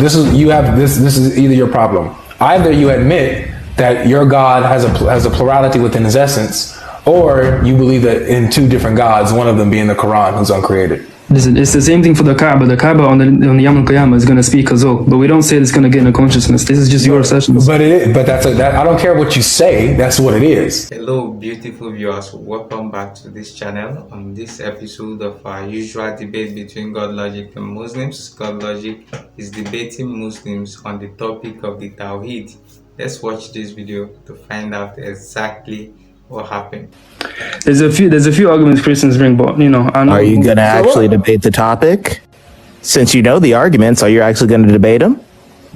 This is you have this. This is either your problem. Either you admit that your God has a plurality within his essence, or you believe that in two different gods, one of them being the Quran, who's uncreated. Listen, it's the same thing for the Kaaba. The Kaaba on the Yom Al-Qiyamah is going to speak as well, but we don't say it's going to get in a consciousness. This is just your assertions. But I don't care what you say. That's what it is. Hello, beautiful viewers. Welcome back to this channel. On this episode of our usual debate between Godlogic and Muslims, Godlogic is debating Muslims on the topic of the Tawhid. Let's watch this video to find out exactly what happened. There's a few arguments Christians bring, but I know. Are you going to actually debate the topic? Since you know the arguments, are you actually going to debate them?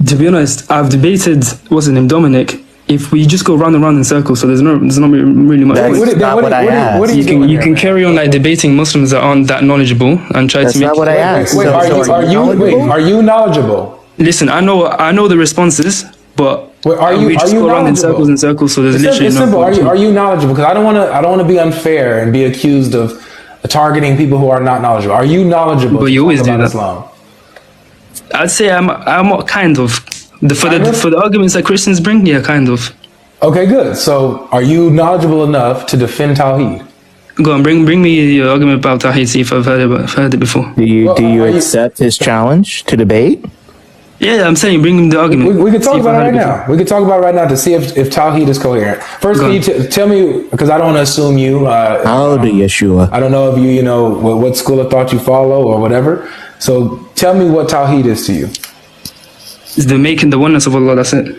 To be honest, I've debated what's his name, Dominic. If we just go round and round in circles, so there's not really much. That's not what I asked. You can carry on like debating Muslims that aren't that knowledgeable and try to make. That's not what I asked. Are you knowledgeable? Listen, I know the responses, but we just go around in circles. So there's literally it's simple. Are you knowledgeable? Because I don't want to be unfair and be accused of targeting people who are not knowledgeable. Are you knowledgeable? But you always do that. Islam? I'd say I'm kind of for the arguments that Christians bring. Yeah, kind of. Okay, good. So are you knowledgeable enough to defend Tawhid? Go on, bring me your argument about Tawhid. See if I've heard it before. Do you accept his challenge to debate? Yeah, I'm saying bring him the argument. We can talk about it right now. We can talk about it right now to see if Tawhid is coherent. First, can you tell me, because I don't want to assume you. How old are you, Yeshua? I don't know if you know what school of thought you follow or whatever. So tell me what Tawhid is to you. It's the oneness of Allah, that's it.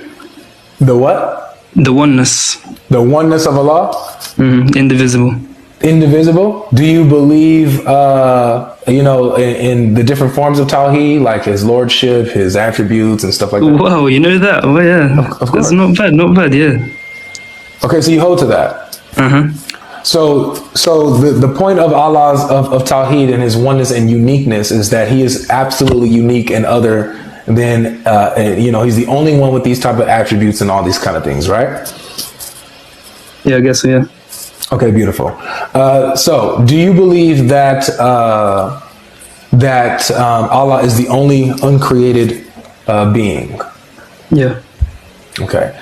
The what? The oneness. The oneness of Allah? Indivisible. Indivisible? Do you believe, in the different forms of Tawhid, like his lordship, his attributes, and stuff like that? Wow, you know that? Oh, yeah. Of course. That's not bad, yeah. Okay, so you hold to that. So the point of Allah's of Tawhid and his oneness and uniqueness is that he is absolutely unique and other than he's the only one with these type of attributes and all these kind of things, right? Yeah, I guess so, yeah. Okay, beautiful. So do you believe that Allah is the only uncreated being? Yeah. Okay.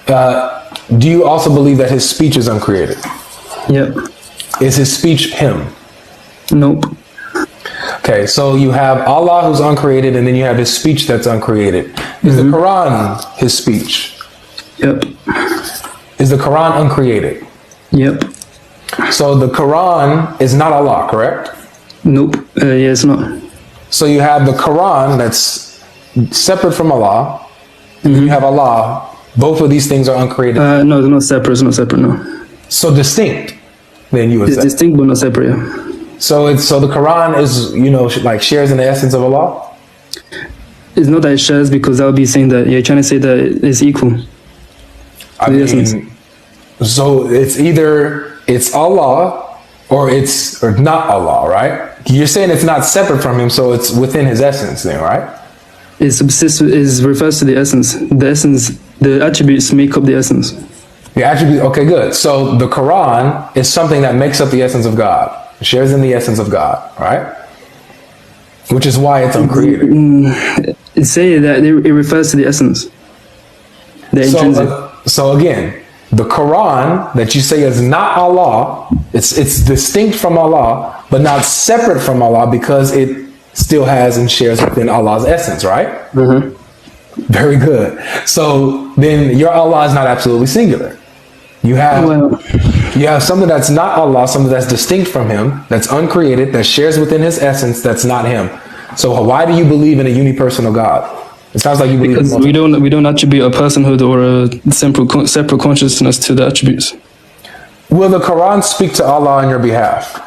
Do you also believe that his speech is uncreated? Yep. Is his speech him? Nope. Okay, so you have Allah who's uncreated, and then you have his speech that's uncreated. Is the Quran his speech? Yep. Is the Quran uncreated? Yep. So the Quran is not Allah, correct? Nope. Yeah, it's not. So you have the Quran that's separate from Allah, and then you have Allah. Both of these things are uncreated. No, they're not separate. It's not separate, no. So distinct, then you would say. It's distinct but not separate, yeah. So the Quran is, like shares in the essence of Allah? It's not that it shares, because that would be saying that you're trying to say that it's equal. So it's Allah or not Allah, right? You're saying it's not separate from him, so it's within his essence then, right? It refers to the essence. The essence, the attributes make up the essence. The attribute, okay, good. So the Quran is something that makes up the essence of God. It shares in the essence of God, right? Which is why it's uncreated. Say that it refers to the essence. The intrinsic. So again, the Quran that you say is not Allah, it's distinct from Allah, but not separate from Allah, because it still has and shares within Allah's essence, right? Very good. So then your Allah is not absolutely singular. You have something that's not Allah, something that's distinct from him, that's uncreated, that shares within his essence, that's not him. So why do you believe in a unipersonal God? It sounds like you believe because we don't attribute a personhood or a separate consciousness to the attributes. Will the Quran speak to Allah on your behalf?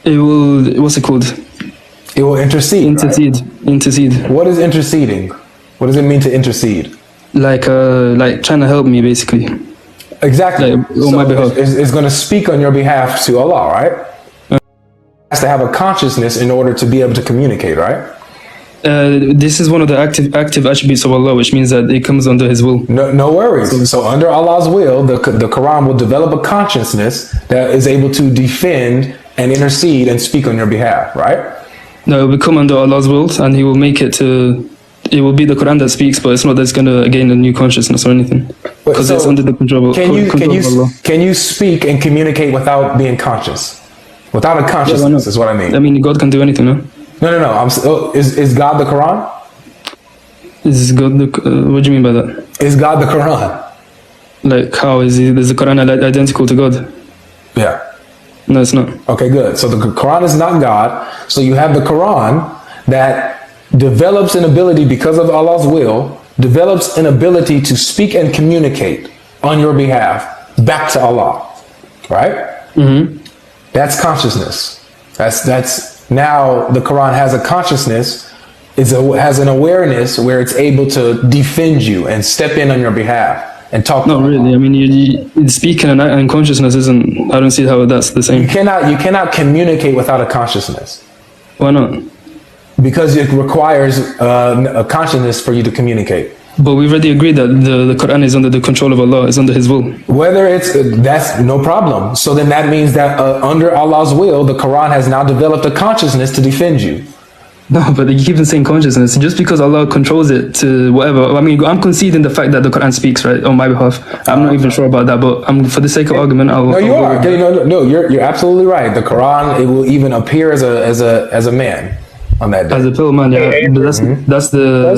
It will. What's it called? It will intercede. Intercede. Right? Intercede. What is interceding? What does it mean to intercede? Like trying to help me, basically. Exactly. Like, on my behalf. It's going to speak on your behalf to Allah, right? It has to have a consciousness in order to be able to communicate, right? This is one of the active attributes of Allah, which means that it comes under His will. No worries. So under Allah's will, the Quran will develop a consciousness that is able to defend and intercede and speak on your behalf, right? No, it will come under Allah's will, and He will make it to. It will be the Quran that speaks, but it's not that it's going to gain a new consciousness or anything, because it's under the control of Allah. Can you speak and communicate without being conscious? Without a consciousness is what I mean. I mean, God can do anything, no? No. Is God the Quran? Is God the? What do you mean by that? Is God the Quran? Like, how is the Quran identical to God? Yeah. No, it's not. Okay, good. So the Quran is not God. So you have the Quran that develops an ability because of Allah's will, develops an ability to speak and communicate on your behalf back to Allah, right? Mm-hmm. That's consciousness. That's now the Quran has a consciousness, has an awareness where it's able to defend you and step in on your behalf and talk. Not really. I mean, you speaking and consciousness isn't. I don't see how that's the same. You cannot communicate without a consciousness. Why not? Because it requires a consciousness for you to communicate. But we've already agreed that the Quran is under the control of Allah, is under His will. Whether that's no problem. So then that means that under Allah's will, the Quran has now developed a consciousness to defend you. No, but you keep on saying consciousness. Just because Allah controls it to whatever. I mean, I'm conceding the fact that the Quran speaks, right, on my behalf. I'm not even sure about that, but for the sake of argument, No, you're absolutely right. The Quran, it will even appear as a man on that day. As a pill man, yeah. But that's the.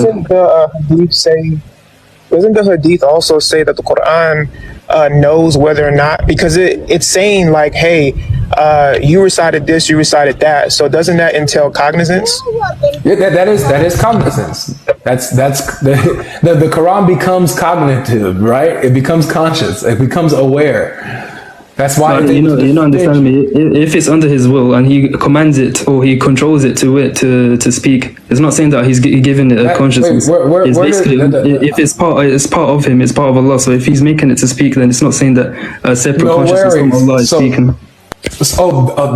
Doesn't the Hadith also say that the Quran knows whether or not, because it's saying like, hey, you recited this, you recited that. So doesn't that entail cognizance? Yeah, that is cognizance. That's the Quran becomes cognitive, right? It becomes conscious. It becomes aware. That's why you don't understand me. If it's under His will and He commands it or He controls it to speak, it's not saying that He's giving it a consciousness. It's basically if it's part of Him, it's part of Allah. So if He's making it to speak, then it's not saying that a separate consciousness from Allah is speaking.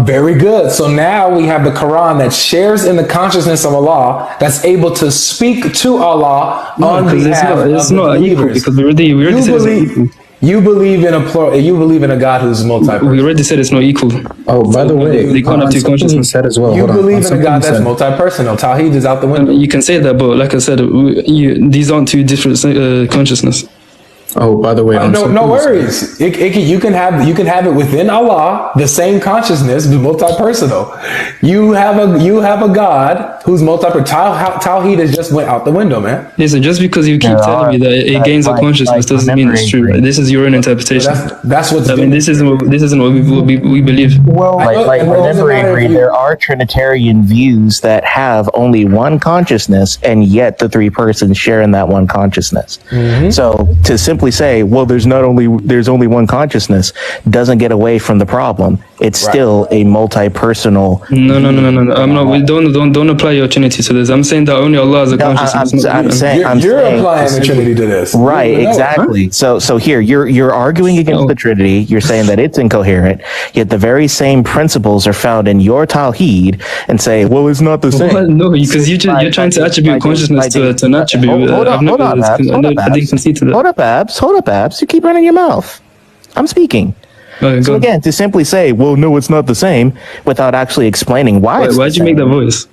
Very good. So now we have the Quran that shares in the consciousness of Allah, that's able to speak to Allah on behalf of it's not equal, because we already said it's equal. You believe in you believe in a God who's multi-personal. We already said it's not equal. Oh, by the way, they can't have two consciousness. Said as well. You believe in a God that's multi-personal. Tawhid is out the window. You can say that, but like I said, these aren't two different consciousness. Oh, by the way, no worries. You can have it within Allah, the same consciousness, but multi-personal. You have a God who's multi-personal. Tawhid has just went out the window, man. Listen, just because you keep telling me that it gains a consciousness doesn't mean it's true. Right? This is your own interpretation. That's what. I mean, this isn't what we believe. Well, like whenever I agree, there are Trinitarian views that have only one consciousness, and yet the three persons share in that one consciousness. Mm-hmm. So to simply say, well, there's only one consciousness, doesn't get away from the problem. It's still a multi-personal. No. I'm not. We don't apply your Trinity to this. I'm saying that only Allah is a consciousness. I'm saying applying the Trinity to this, right? Exactly. Huh? So here you're arguing against the Trinity. You're saying that it's incoherent. Yet the very same principles are found in your Tawhid, and say, well, it's not the same. Well, no, because you're trying to attribute consciousness to an attribute. Hold up, Babs. You keep running your mouth. I'm speaking. So again, to simply say, well, no, it's not the same, without actually explaining why. Why'd you make that voice?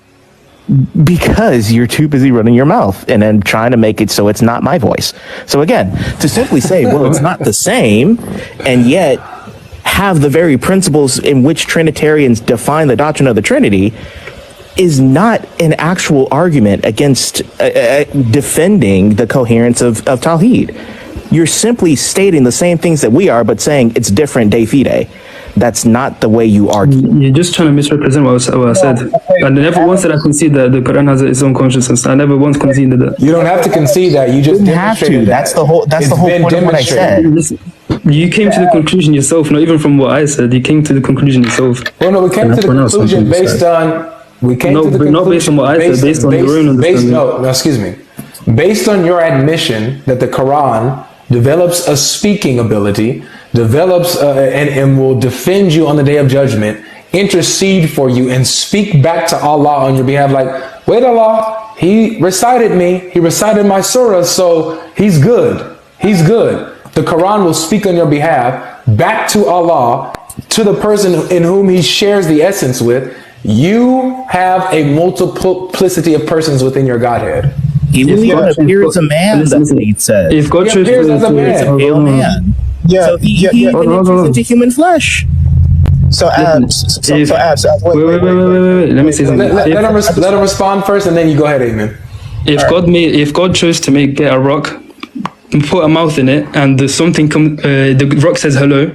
Because you're too busy running your mouth and then trying to make it so it's not my voice. So again, to simply say, well, it's not the same, and yet have the very principles in which Trinitarians define the doctrine of the Trinity, is not an actual argument against defending the coherence of Tawhid. You're simply stating the same things that we are, but saying it's different de fide. That's not the way you argue. You're just trying to misrepresent what I said. I never once did I concede that the Quran has its own consciousness. I never once conceded that. You don't have to concede that. You just have to. That's the whole point of what I said. You came to the conclusion yourself, not even from what I said. You came to the conclusion yourself. Well, no, we came to the conclusion based on. We came to the conclusion not based on what I said. Based on your own understanding. No, excuse me. Based on your admission that the Quran develops a speaking ability, develops and will defend you on the day of judgment, intercede for you and speak back to Allah on your behalf. Like, wait, Allah, he recited my surah, so he's good. He's good. The Quran will speak on your behalf back to Allah, to the person in whom he shares the essence with. You have a multiplicity of persons within your Godhead. He was going to appear as a man, that's what he said. If God he appears as a man. Yeah. So he enters into human flesh. So Abs, wait. Let me say something. Let him respond first, and then you go ahead, Amen. If God chose to get a rock, put a mouth in it, and the rock says hello,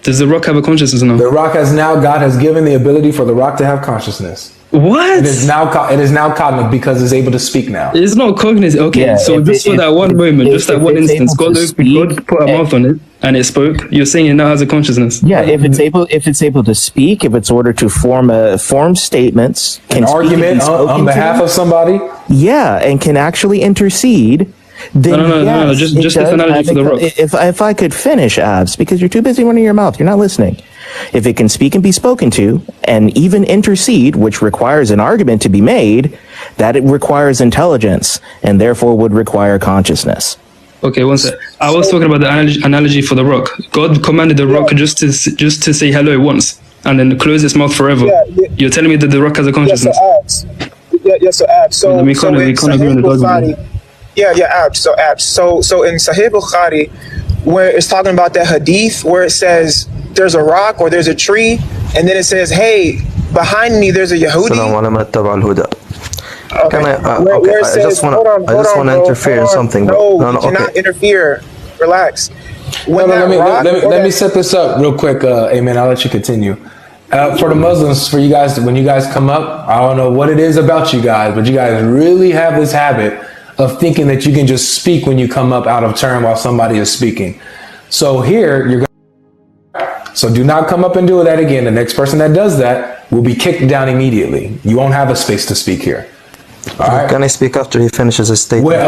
does the rock have a consciousness now? The rock God has given the ability for the rock to have consciousness. What? It is now cognitive because it's able to speak now. It's not cognizant. Okay, Yeah, so just for that one moment, just that one instance, God put a mouth on it and it spoke. You're saying it now has a consciousness. Yeah, if it's able to speak, if it's ordered to form statements, An argument on behalf of somebody. Yeah, and can actually intercede. Then No. Just this analogy for the rock. If I could finish, Abs, because you're too busy running your mouth, you're not listening. If it can speak and be spoken to, and even intercede, which requires an argument to be made, that it requires intelligence, and therefore would require consciousness. Okay, one sec. I was talking about the analogy for the rock. God commanded the rock just to say hello once, and then close its mouth forever. You're telling me that the rock has a consciousness? Yes, so Abs. So we can't agree on the dogma. Abs. So in Sahih Bukhari, where it's talking about that hadith where it says there's a rock or there's a tree, and then it says, hey, behind me there's a Yahudi. Can I just want to interfere in something. No, you cannot interfere. Relax. Let me set this up real quick, Amen. I'll let you continue. For the Muslims, for you guys, when you guys come up, I don't know what it is about you guys, but you guys really have this habit of thinking that you can just speak when you come up out of turn while somebody is speaking. So here, so do not come up and do that again. The next person that does that will be kicked down immediately. You won't have a space to speak here. All right? Can I speak after he finishes his statement? If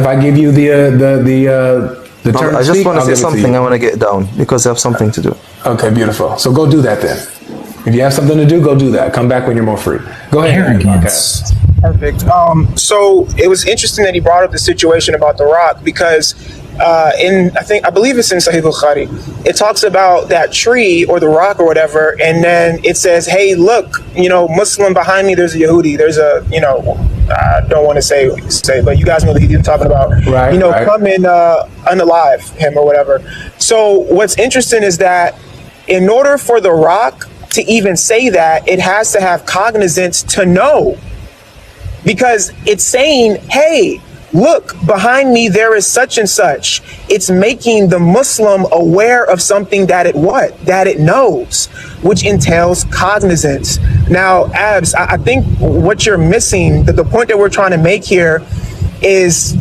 I give you the turn, I just want to say something. I want to get down because I have something to do. Okay, beautiful. So go do that then. If you have something to do, go do that. Come back when you're more free. Go ahead. Arrogance. Perfect. So it was interesting that he brought up the situation about the rock because I believe it's in Sahih Bukhari. It talks about that tree or the rock or whatever, and then it says, "Hey, look, Muslim behind me. There's a Yehudi. There's a, I don't want to say, but you guys know the Yehudi I'm talking about. Right. Right. Come and unalive him or whatever." So what's interesting is that in order for the rock to even say that, it has to have cognizance to know. Because it's saying, hey, look, behind me there is such and such. It's making the Muslim aware of something that it knows, which entails cognizance. Now, Abs, I think what you're missing, the point that we're trying to make here is,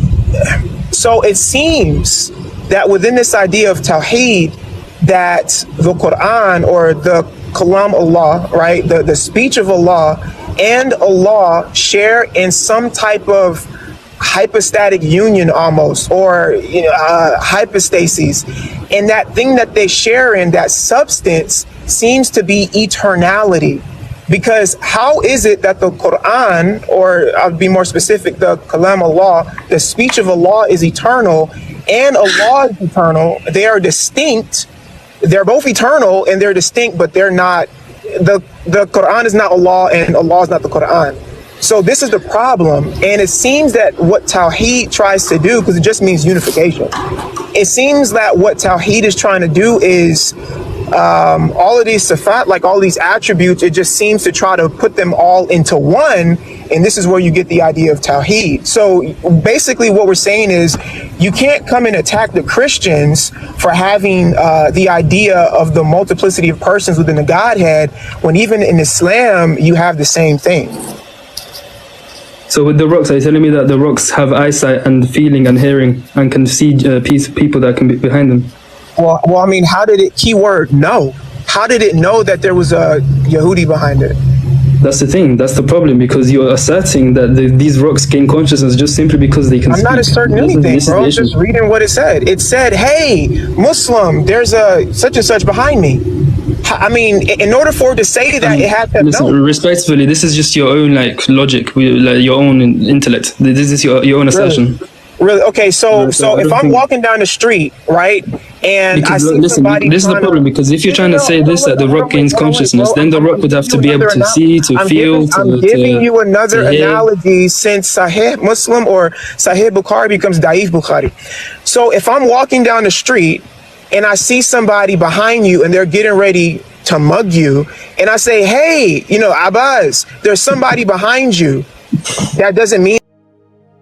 so it seems that within this idea of Tawhid, that the Quran or the Kalam Allah, right, the speech of Allah and Allah share in some type of hypostatic union almost, or hypostases, and that thing that they share in, that substance, seems to be eternality. Because how is it that the Quran, or I'll be more specific, the Kalam Allah, the speech of Allah is eternal and Allah is eternal? They are distinct. They're both eternal and they're distinct, but they're not. The Quran is not Allah and Allah is not the Quran. So this is the problem. And it seems that what Tawhid tries to do, because it just means unification, it seems that what Tawhid is trying to do is all of these sifat, like all these attributes, it just seems to try to put them all into one. And this is where you get the idea of Tawhid. So basically what we're saying is you can't come and attack the Christians for having the idea of the multiplicity of persons within the Godhead, when even in Islam, you have the same thing. So with the rocks, are you telling me that the rocks have eyesight and feeling and hearing and can see people that can be behind them? Well, I mean, how did it, keyword, know? How did it know that there was a Yehudi behind it? That's the thing. That's the problem, because you're asserting that these rocks gain consciousness just simply because they can speak. I'm not asserting anything, bro. I'm just reading what it said. It said, hey, Muslim, there's a such and such behind me. I mean, in order for it to say that, it has to know. Respectfully, this is just your own like logic, like your own intellect. This is your own assertion. Really? Okay, so if I'm walking down the street, right, and because, I see somebody, this is the problem, because if you're trying to say this, that the rock gains consciousness, then the rock would have to be able to see, to feel. I'm giving you another analogy, since Sahih Muslim or Sahih Bukhari becomes Da'if Bukhari. So if I'm walking down the street and I see somebody behind you and they're getting ready to mug you, and I say, hey, Abbas, there's somebody behind you, that doesn't mean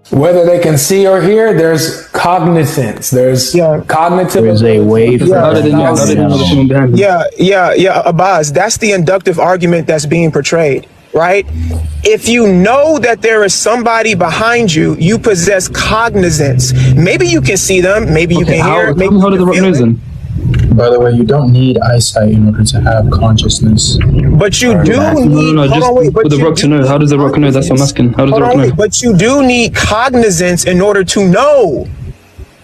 whether they can see or hear, there's cognizance. There's cognitive. There's a way for Abbas, that's the inductive argument that's being portrayed, right? If you know that there is somebody behind you, you possess cognizance. Maybe you can see them, maybe you can hear it. How did the rock know then? By the way, you don't need eyesight in order to have consciousness. But you do need. No, just for the rock to know. How does the rock know? That's what I'm asking. How does the rock know? But you do need cognizance in order to know.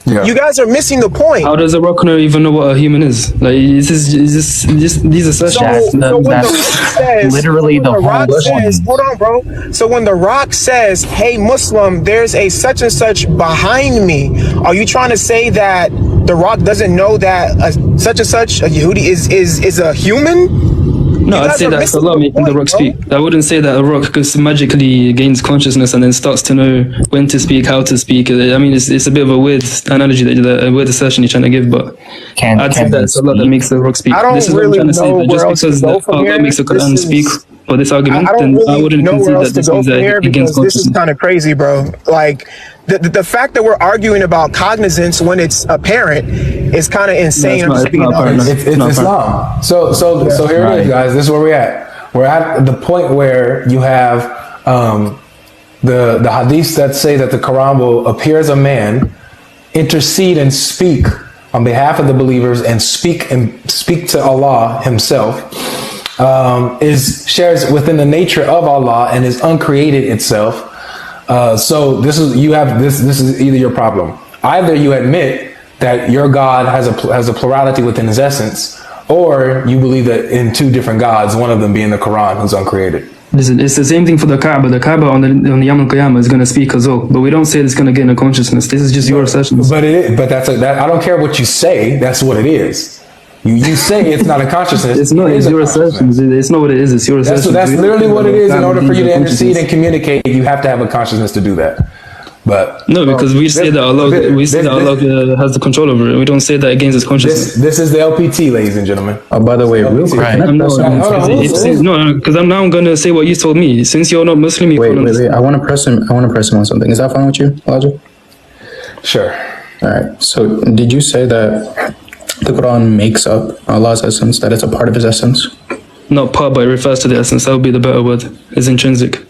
Yeah. You guys are missing the point. How does the rock know even know what a human is? Like, is this these assertions? So when the rock says, literally the rock says, hold on, bro. So when the rock says, "Hey, Muslim, there's a such and such behind me," are you trying to say that the rock doesn't know that such and such a Yehudi is a human? No, I'd say that's Allah making the rock speak. I wouldn't say that a rock just magically gains consciousness and then starts to know when to speak, how to speak. I mean, it's a bit of a weird analogy, a weird assertion you're trying to give, but I'd say that's Allah that makes the rock speak. This is what I'm trying to say, that just because Allah makes the Quran speak for this argument, then I wouldn't concede that this means that it gains consciousness. This is kind of crazy, bro. Like, the fact that we're arguing about cognizance when it's apparent is kind of insane. It's Islam. So here it is, guys. This is where we're at. We're at the point where you have the hadiths that say that the Quran will appear as a man, intercede and speak on behalf of the believers, and speak to Allah Himself. Shares within the nature of Allah and is uncreated itself. So this is either your problem. Either you admit that your God has a plurality within His essence, or you believe that in two different gods, one of them being the Quran, who's uncreated. Listen, it's the same thing for the Kaaba. The Kaaba on the Yawm al-Qiyamah is going to speak as well, but we don't say it's going to gain a consciousness. This is just your assertions. But I don't care what you say. That's what it is. You say it's not a consciousness. It's not. It's your assertions. It's not what it is. It's your assertions. That's literally what it is. In order for you to intercede and communicate, you have to have a consciousness to do that. But no, because we say that Allah has the control over it. We don't say that it gains its consciousness. This is the LPT, ladies and gentlemen. Oh, by the way, real quick. Right. No, because I'm now going to say what you told me. Since you're not Muslim, you wait. I want to press him on something. Is that fine with you, Elijah? Sure. All right. So, did you say that the Quran makes up Allah's essence, that it's a part of His essence? Not part, but it refers to the essence. That would be the better word. It's intrinsic.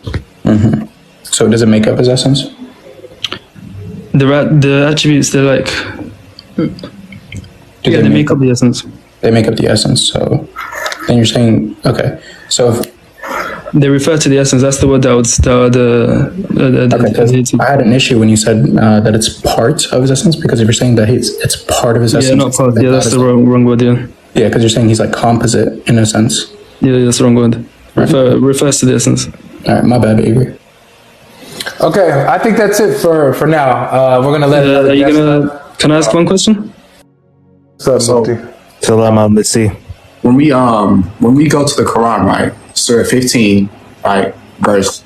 Mm-hmm. So does it make up His essence? The attributes, they're like... they make up the essence. They make up the essence. So then you're saying, okay. So if they refer to the essence. That's the word that would I had an issue when you said that it's part of His essence, because if you're saying that it's part of His essence, not part. Yeah, that's the wrong word. Yeah, because you're saying He's like composite in a sense. Yeah, that's the wrong word. Refers to the essence. All right, my bad, baby. Okay, I think that's it for now. We're gonna let. Can I ask one question? Let's see. When we go to the Quran, right, Surah 15, right, verse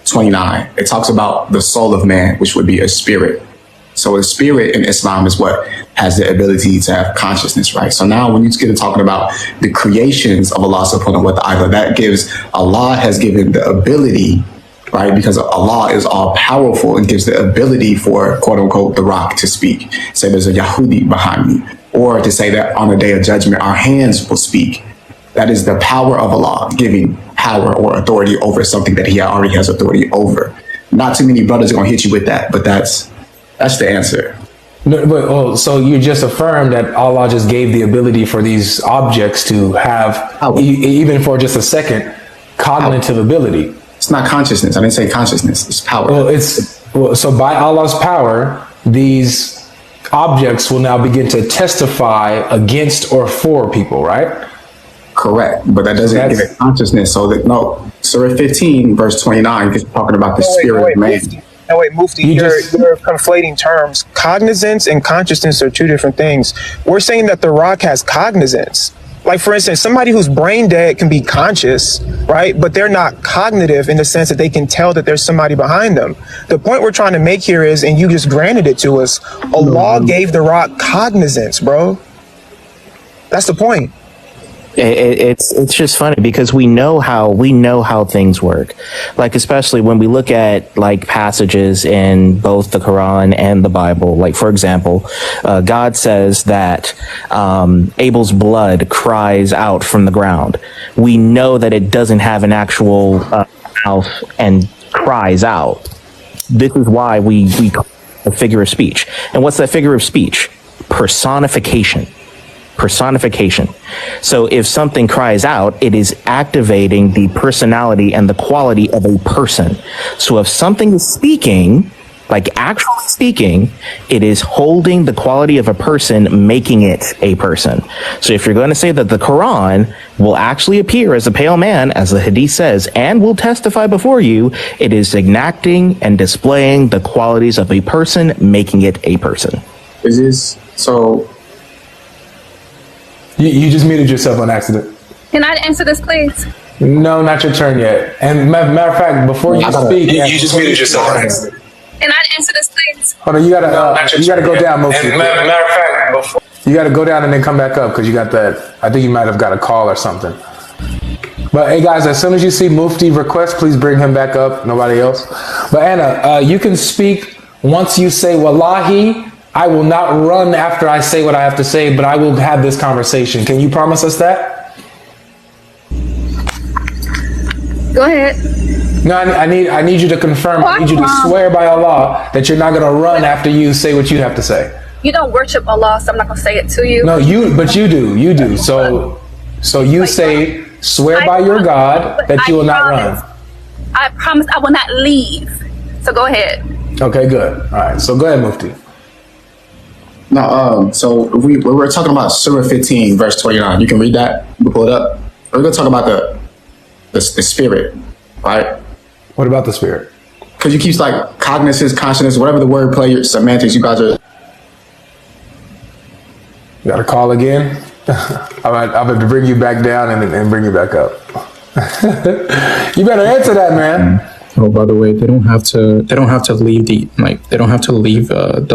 29, it talks about the soul of man, which would be a spirit. So a spirit in Islam is what has the ability to have consciousness, right? So now when you get to talking about the creations of Allah subhanahu wa ta'ala, that gives, Allah has given the ability, right? Because Allah is all powerful and gives the ability for, quote unquote, the rock to speak. Say there's a Yahudi behind me. Or to say that on the day of judgment, our hands will speak. That is the power of Allah, giving power or authority over something that He already has authority over. Not too many brothers are going to hit you with that, but that's the answer. No, but so you just affirmed that Allah just gave the ability for these objects to have, even for just a second, cognitive ability. It's not consciousness. I didn't say consciousness. It's power. So by Allah's power, these objects will now begin to testify against or for people, right? correct, but that doesn't give it consciousness. So that no, Surah 15, verse 29 is talking about the spirit of man. Mufti, you're conflating terms. Cognizance and consciousness are two different things. We're saying that the rock has cognizance. Like, for instance, somebody who's brain dead can be conscious, right? But they're not cognitive in the sense that they can tell that there's somebody behind them. The point we're trying to make here is, and you just granted it to us, Allah gave the rock cognizance, bro. That's the point. It's just funny because we know how things work, like especially when we look at like passages in both the Quran and the Bible. Like, for example, God says that Abel's blood cries out from the ground. We know that it doesn't have an actual mouth and cries out. This is why we call it a figure of speech. And what's that figure of speech? Personification. So if something cries out, it is activating the personality and the quality of a person. So if something is speaking, like actually speaking, it is holding the quality of a person, making it a person. So if you're going to say that the Quran will actually appear as a pale man, as the Hadith says, and will testify before you, it is enacting and displaying the qualities of a person, making it a person. Is this so? You just muted yourself on accident. Can I answer this, please? No, not your turn yet. And matter of fact, before you speak, you just muted yourself on accident. Can I answer this, please? Hold on, you gotta go down, Mufti. Matter of fact, you gotta go down and then come back up because you got that. I think you might have got a call or something. But hey, guys, as soon as you see Mufti request, please bring him back up. Nobody else. But Anna, you can speak once you say Wallahi. I will not run after I say what I have to say, but I will have this conversation. Can you promise us that? Go ahead. No, I need you to confirm. I need you to swear by Allah that you're not going to run after you say what you have to say. You don't worship Allah, so I'm not going to say it to you. No, but you do. So you say, swear by your God that you will not run. I promise I will not leave. So go ahead. Okay, good. All right. So go ahead, Mufti. No, so we're talking about Surah 15, verse 29. You can read that. You can pull it up. We're going to talk about the spirit, right? What about the spirit? Because you keep like cognizance, consciousness, whatever the word play, your semantics, you guys are. You got a call again? I'm going to bring you back down and bring you back up. You better answer that, man. Oh, by the way, they don't have to leave the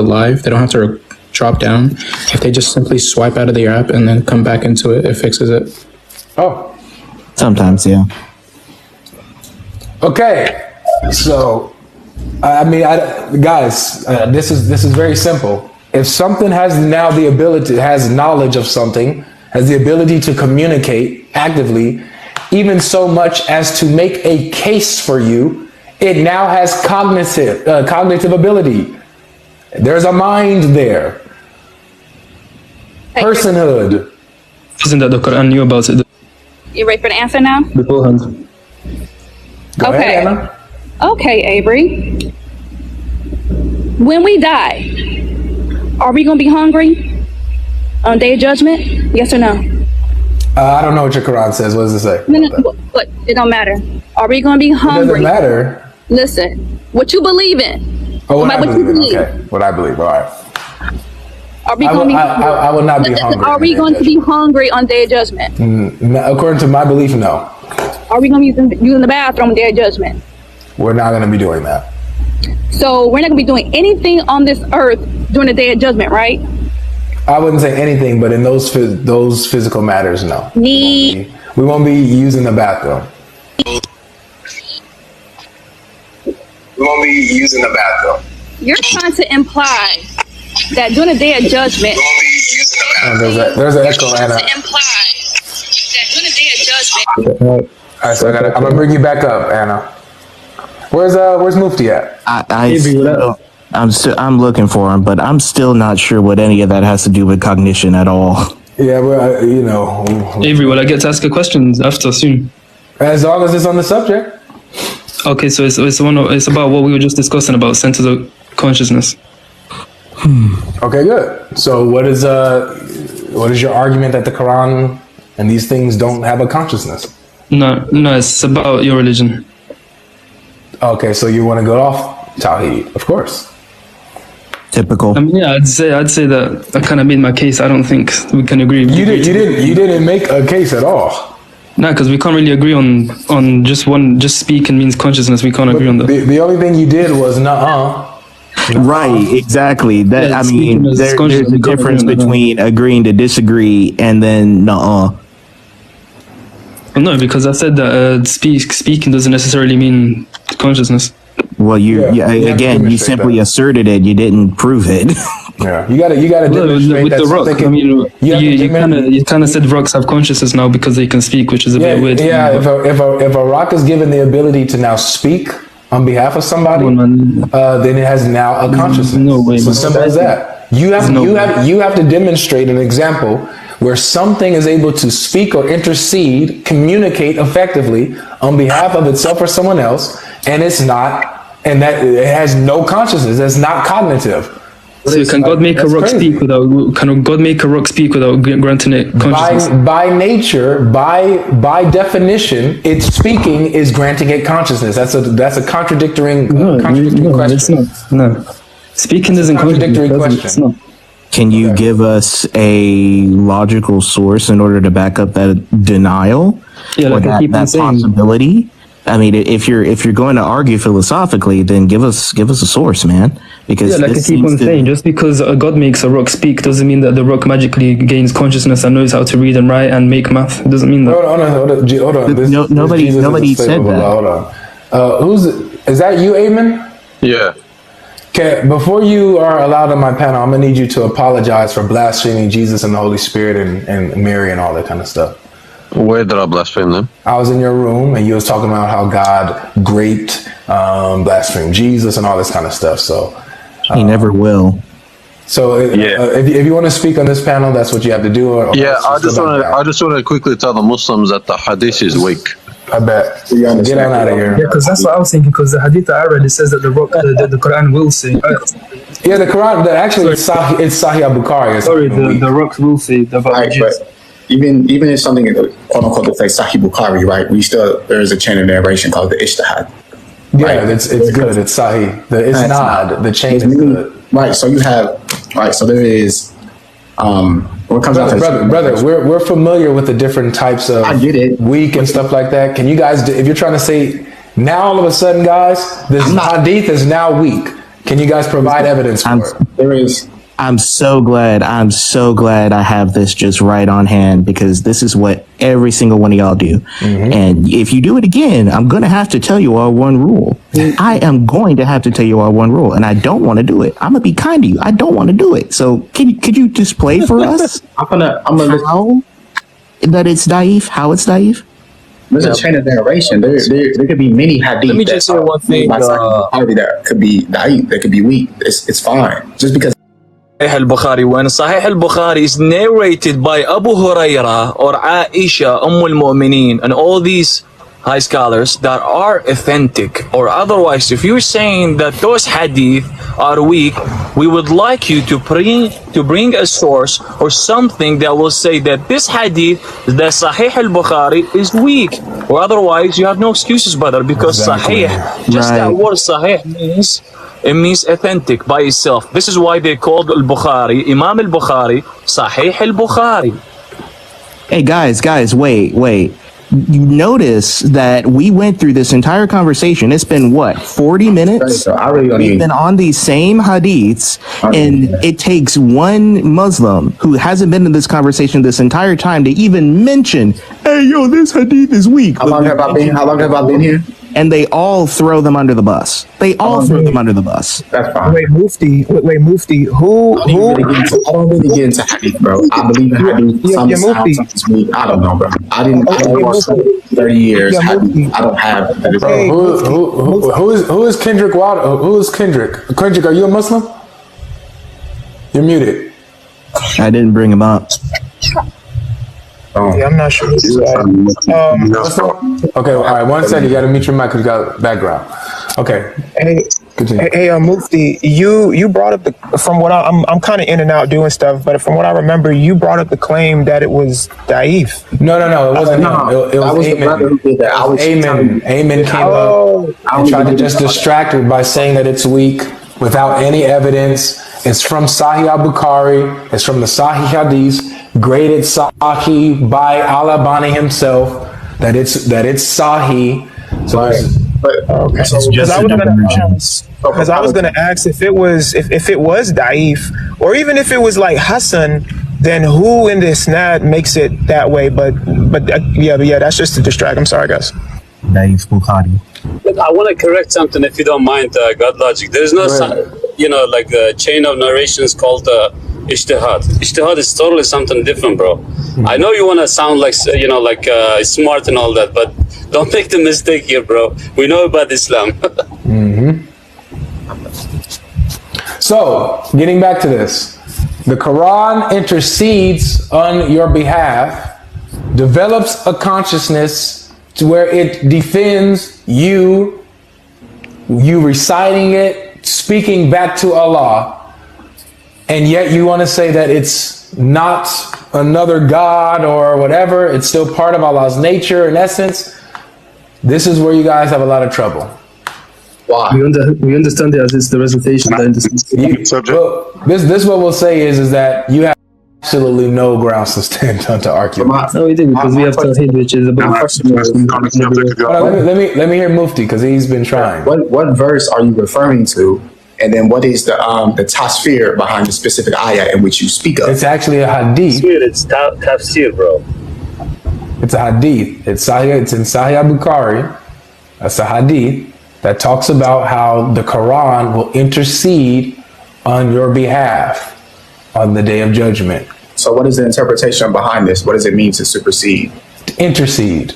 live. They don't have to drop down. If they just simply swipe out of the app and then come back into it, it fixes it. Oh. Sometimes, yeah. Okay. So, guys, this is very simple. If something has now the ability, has knowledge of something, has the ability to communicate actively, even so much as to make a case for you, it now has cognitive ability. There's a mind there. Personhood. Isn't that the Quran knew about it? You ready for the answer now? Beforehand. Go ahead, Anna. Okay, Avery. When we die, are we going to be hungry on Day of Judgment? Yes or no? I don't know what your Quran says. What does it say? No, but it don't matter. Are we going to be hungry? It doesn't matter. Listen, what you believe in. Oh, what I believe in. Okay, what I believe. All right. Are we going to be hungry? I will not be hungry. Are we going to be hungry on Day of Judgment? According to my belief, no. Are we going to be using the bathroom on Day of Judgment? We're not going to be doing that. So we're not going to be doing anything on this earth during the Day of Judgment, right? I wouldn't say anything, but in those physical matters, no. We won't be using the bathroom. We won't be using the bathroom. You're trying to imply that during the Day of Judgment, there's an echo, Anna. All right, so I'm gonna bring you back up, Anna. Where's Mufti at? I'm looking for him, but I'm still not sure what any of that has to do with cognition at all. Yeah, well, Avery, will I get to ask a question after soon? As long as it's on the subject. Okay, so it's about what we were just discussing about centers of consciousness. Okay, good. So what is your argument that the Quran and these things don't have a consciousness. No, it's about your religion. Okay, so you want to go off Tawhid, of course. Typical. Yeah, I'd say that I kind of made my case. I don't think we can agree. You didn't make a case at all. No, because we can't really agree on just speaking means consciousness. We can't agree on that. The only thing you did was nuh-uh. Right, exactly. That Yeah, I mean, there's a difference between agreeing to disagree and then nuh-uh. No, because I said that speaking doesn't necessarily mean consciousness. Well, you simply asserted it. You didn't prove it. Yeah, you gotta demonstrate with that the rock. something I mean, you kind of said rocks have consciousness now because they can speak, which is a bit weird. Yeah, if a rock is given the ability to now speak on behalf of somebody, then it has now a consciousness. No way. So simple as that. You have to demonstrate an example where something is able to speak or intercede, communicate effectively on behalf of itself or someone else, and that it has no consciousness. It's not cognitive. So can God make a rock speak without? Can God make a rock speak without granting it consciousness? By nature, by definition, its speaking is granting it consciousness. That's a contradictory question. It's not. No, speaking isn't contradictory question. It's not. Can you give us a logical source in order to back up that denial? Yeah, like I keep on saying. Possibility? I mean, if you're going to argue philosophically, then give us a source, man. Because like I keep on saying, just because God makes a rock speak doesn't mean that the rock magically gains consciousness and knows how to read and write and make math. It doesn't mean that. Hold on. Nobody said that. Hold on. Is that you, Amen? Yeah. Okay, before you are allowed on my panel, I'm gonna need you to apologize for blaspheming Jesus and the Holy Spirit and Mary and all that kind of stuff. Where did I blaspheme them? I was in your room and you was talking about how God blasphemed Jesus and all this kind of stuff. So he never will. So if you want to speak on this panel, that's what you have to do. I just want to quickly tell the Muslims that the Hadith is weak. I bet. Get on out of here. Yeah, because that's what I was thinking. Because the Hadith I read, it says that the Quran will say. Yeah, the Quran. It's Sahih Bukhari. Sorry, the rock will say about Jesus. Even if something quote unquote to say Sahih Bukhari, right? There is a chain of narration called the Ijtihad. Yeah, right? it's good. It's Sahih. It's not. The chain is good. Right. So you have So there is. What comes brother, we're familiar with the different types of weak and stuff like that. Can you guys, if you're trying to say now all of a sudden, guys, this hadith is now weak, can you guys provide evidence for it? There is. I'm so glad I have this just right on hand, because this is what every single one of y'all do. Mm-hmm. And if you do it again, I'm going to have to tell you all one rule. I am going to have to tell you all one rule, and I don't want to do it. I'm going to be kind to you. I don't want to do it. So could you display for us how that it's daif, how it's daif? There's a chain of narration. There could be many hadith. Let me just say one thing. That could be daif. That could be weak. It's fine. Just because. Sahih al-Bukhari, when Sahih al-Bukhari is narrated by Abu Huraira or Aisha, al-Mu'mineen, and all these high scholars that are authentic, or otherwise, if you're saying that those hadith are weak, we would like you to bring a source or something that will say that this hadith, the Sahih al-Bukhari, is weak, or otherwise you have no excuses, brother, because Sahih, just that word Sahih means authentic by itself. This is why they called al-Bukhari, Imam al-Bukhari, Sahih al-Bukhari. Hey guys, wait. You notice that we went through this entire conversation. It's been 40 minutes? We've been on these same hadiths, and it takes one Muslim who hasn't been in this conversation this entire time to even mention, hey, yo, this hadith is weak. How long have I been here? And they all throw them under the bus. That's fine. Wait, Mufti. Who? I don't really get into hadith, bro. I believe in hadith. I don't know, bro. I didn't watch 30 years. I don't have. Who is Kendrick Water? Who is Kendrick? Kendrick, are you a Muslim? You're muted. I didn't bring him up. Yeah, I'm not sure. Okay, all right. 1 second. You got to mute your mic because you got background. Okay. Hey, Continue. Hey, Mufti, you brought up from what I'm kind of in and out doing stuff, but from what I remember, you brought up the claim that it was Daif. No, it wasn't him. It was Amen. Amen came up and tried to just distract it by saying that it's weak without any evidence. It's from Sahih al-Bukhari. It's from the Sahih Hadiths, graded Sahih by Al-Albani himself. That it's Sahih. So because I was gonna ask if it was Daif, or even if it was like Hassan, then who in the isnad makes it that way? But yeah, that's just to distract. I'm sorry, guys. Daif Bukhari. Look, I want to correct something, if you don't mind, Godlogic. There's no, like a chain of narrations called ijtihad. Ijtihad is totally something different, bro. I know you want to sound like, smart and all that, but don't make the mistake here, bro. We know about Islam. So, getting back to this, the Quran intercedes on your behalf, develops a consciousness to where it defends you reciting it, speaking back to Allah, and yet you want to say that it's not another God or whatever, it's still part of Allah's nature and essence. This is where you guys have a lot of trouble. Why? We understand it as it's the recitation. This is what we'll say is that you have absolutely no grounds to stand on to argue. No, we didn't, because we have Tawhid, which is about. Let me hear Mufti, because he's been trying. What verse are you referring to? And then what is the tasfir behind the specific ayah in which you speak of? It's actually a hadith. It's tafsir, bro. It's a hadith. It's in Sahih al-Bukhari. That's a hadith that talks about how the Quran will intercede on your behalf on the day of judgment. So what is the interpretation behind this? What does it mean to supersede? To intercede.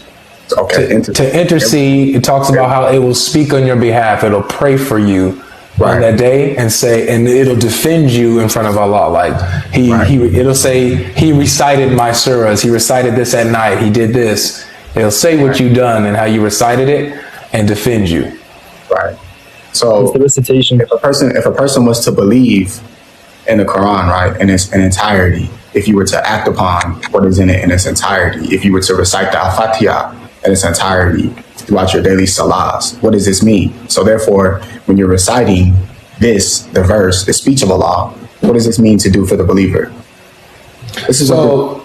Okay. To intercede, it talks about how it will speak on your behalf. It'll pray for you on that day and say, and it'll defend you in front of Allah. Like it'll say, he recited my surahs. He recited this at night. He did this. It'll say what you done and how you recited it and defend you. Right. So the recitation. If a person was to believe in the Quran, right, in its entirety, if you were to act upon what is in it in its entirety, if you were to recite the Al-Fatiha in its entirety throughout your daily salahs, what does this mean? So therefore, when you're reciting the verse, the speech of Allah, what does this mean to do for the believer? This is so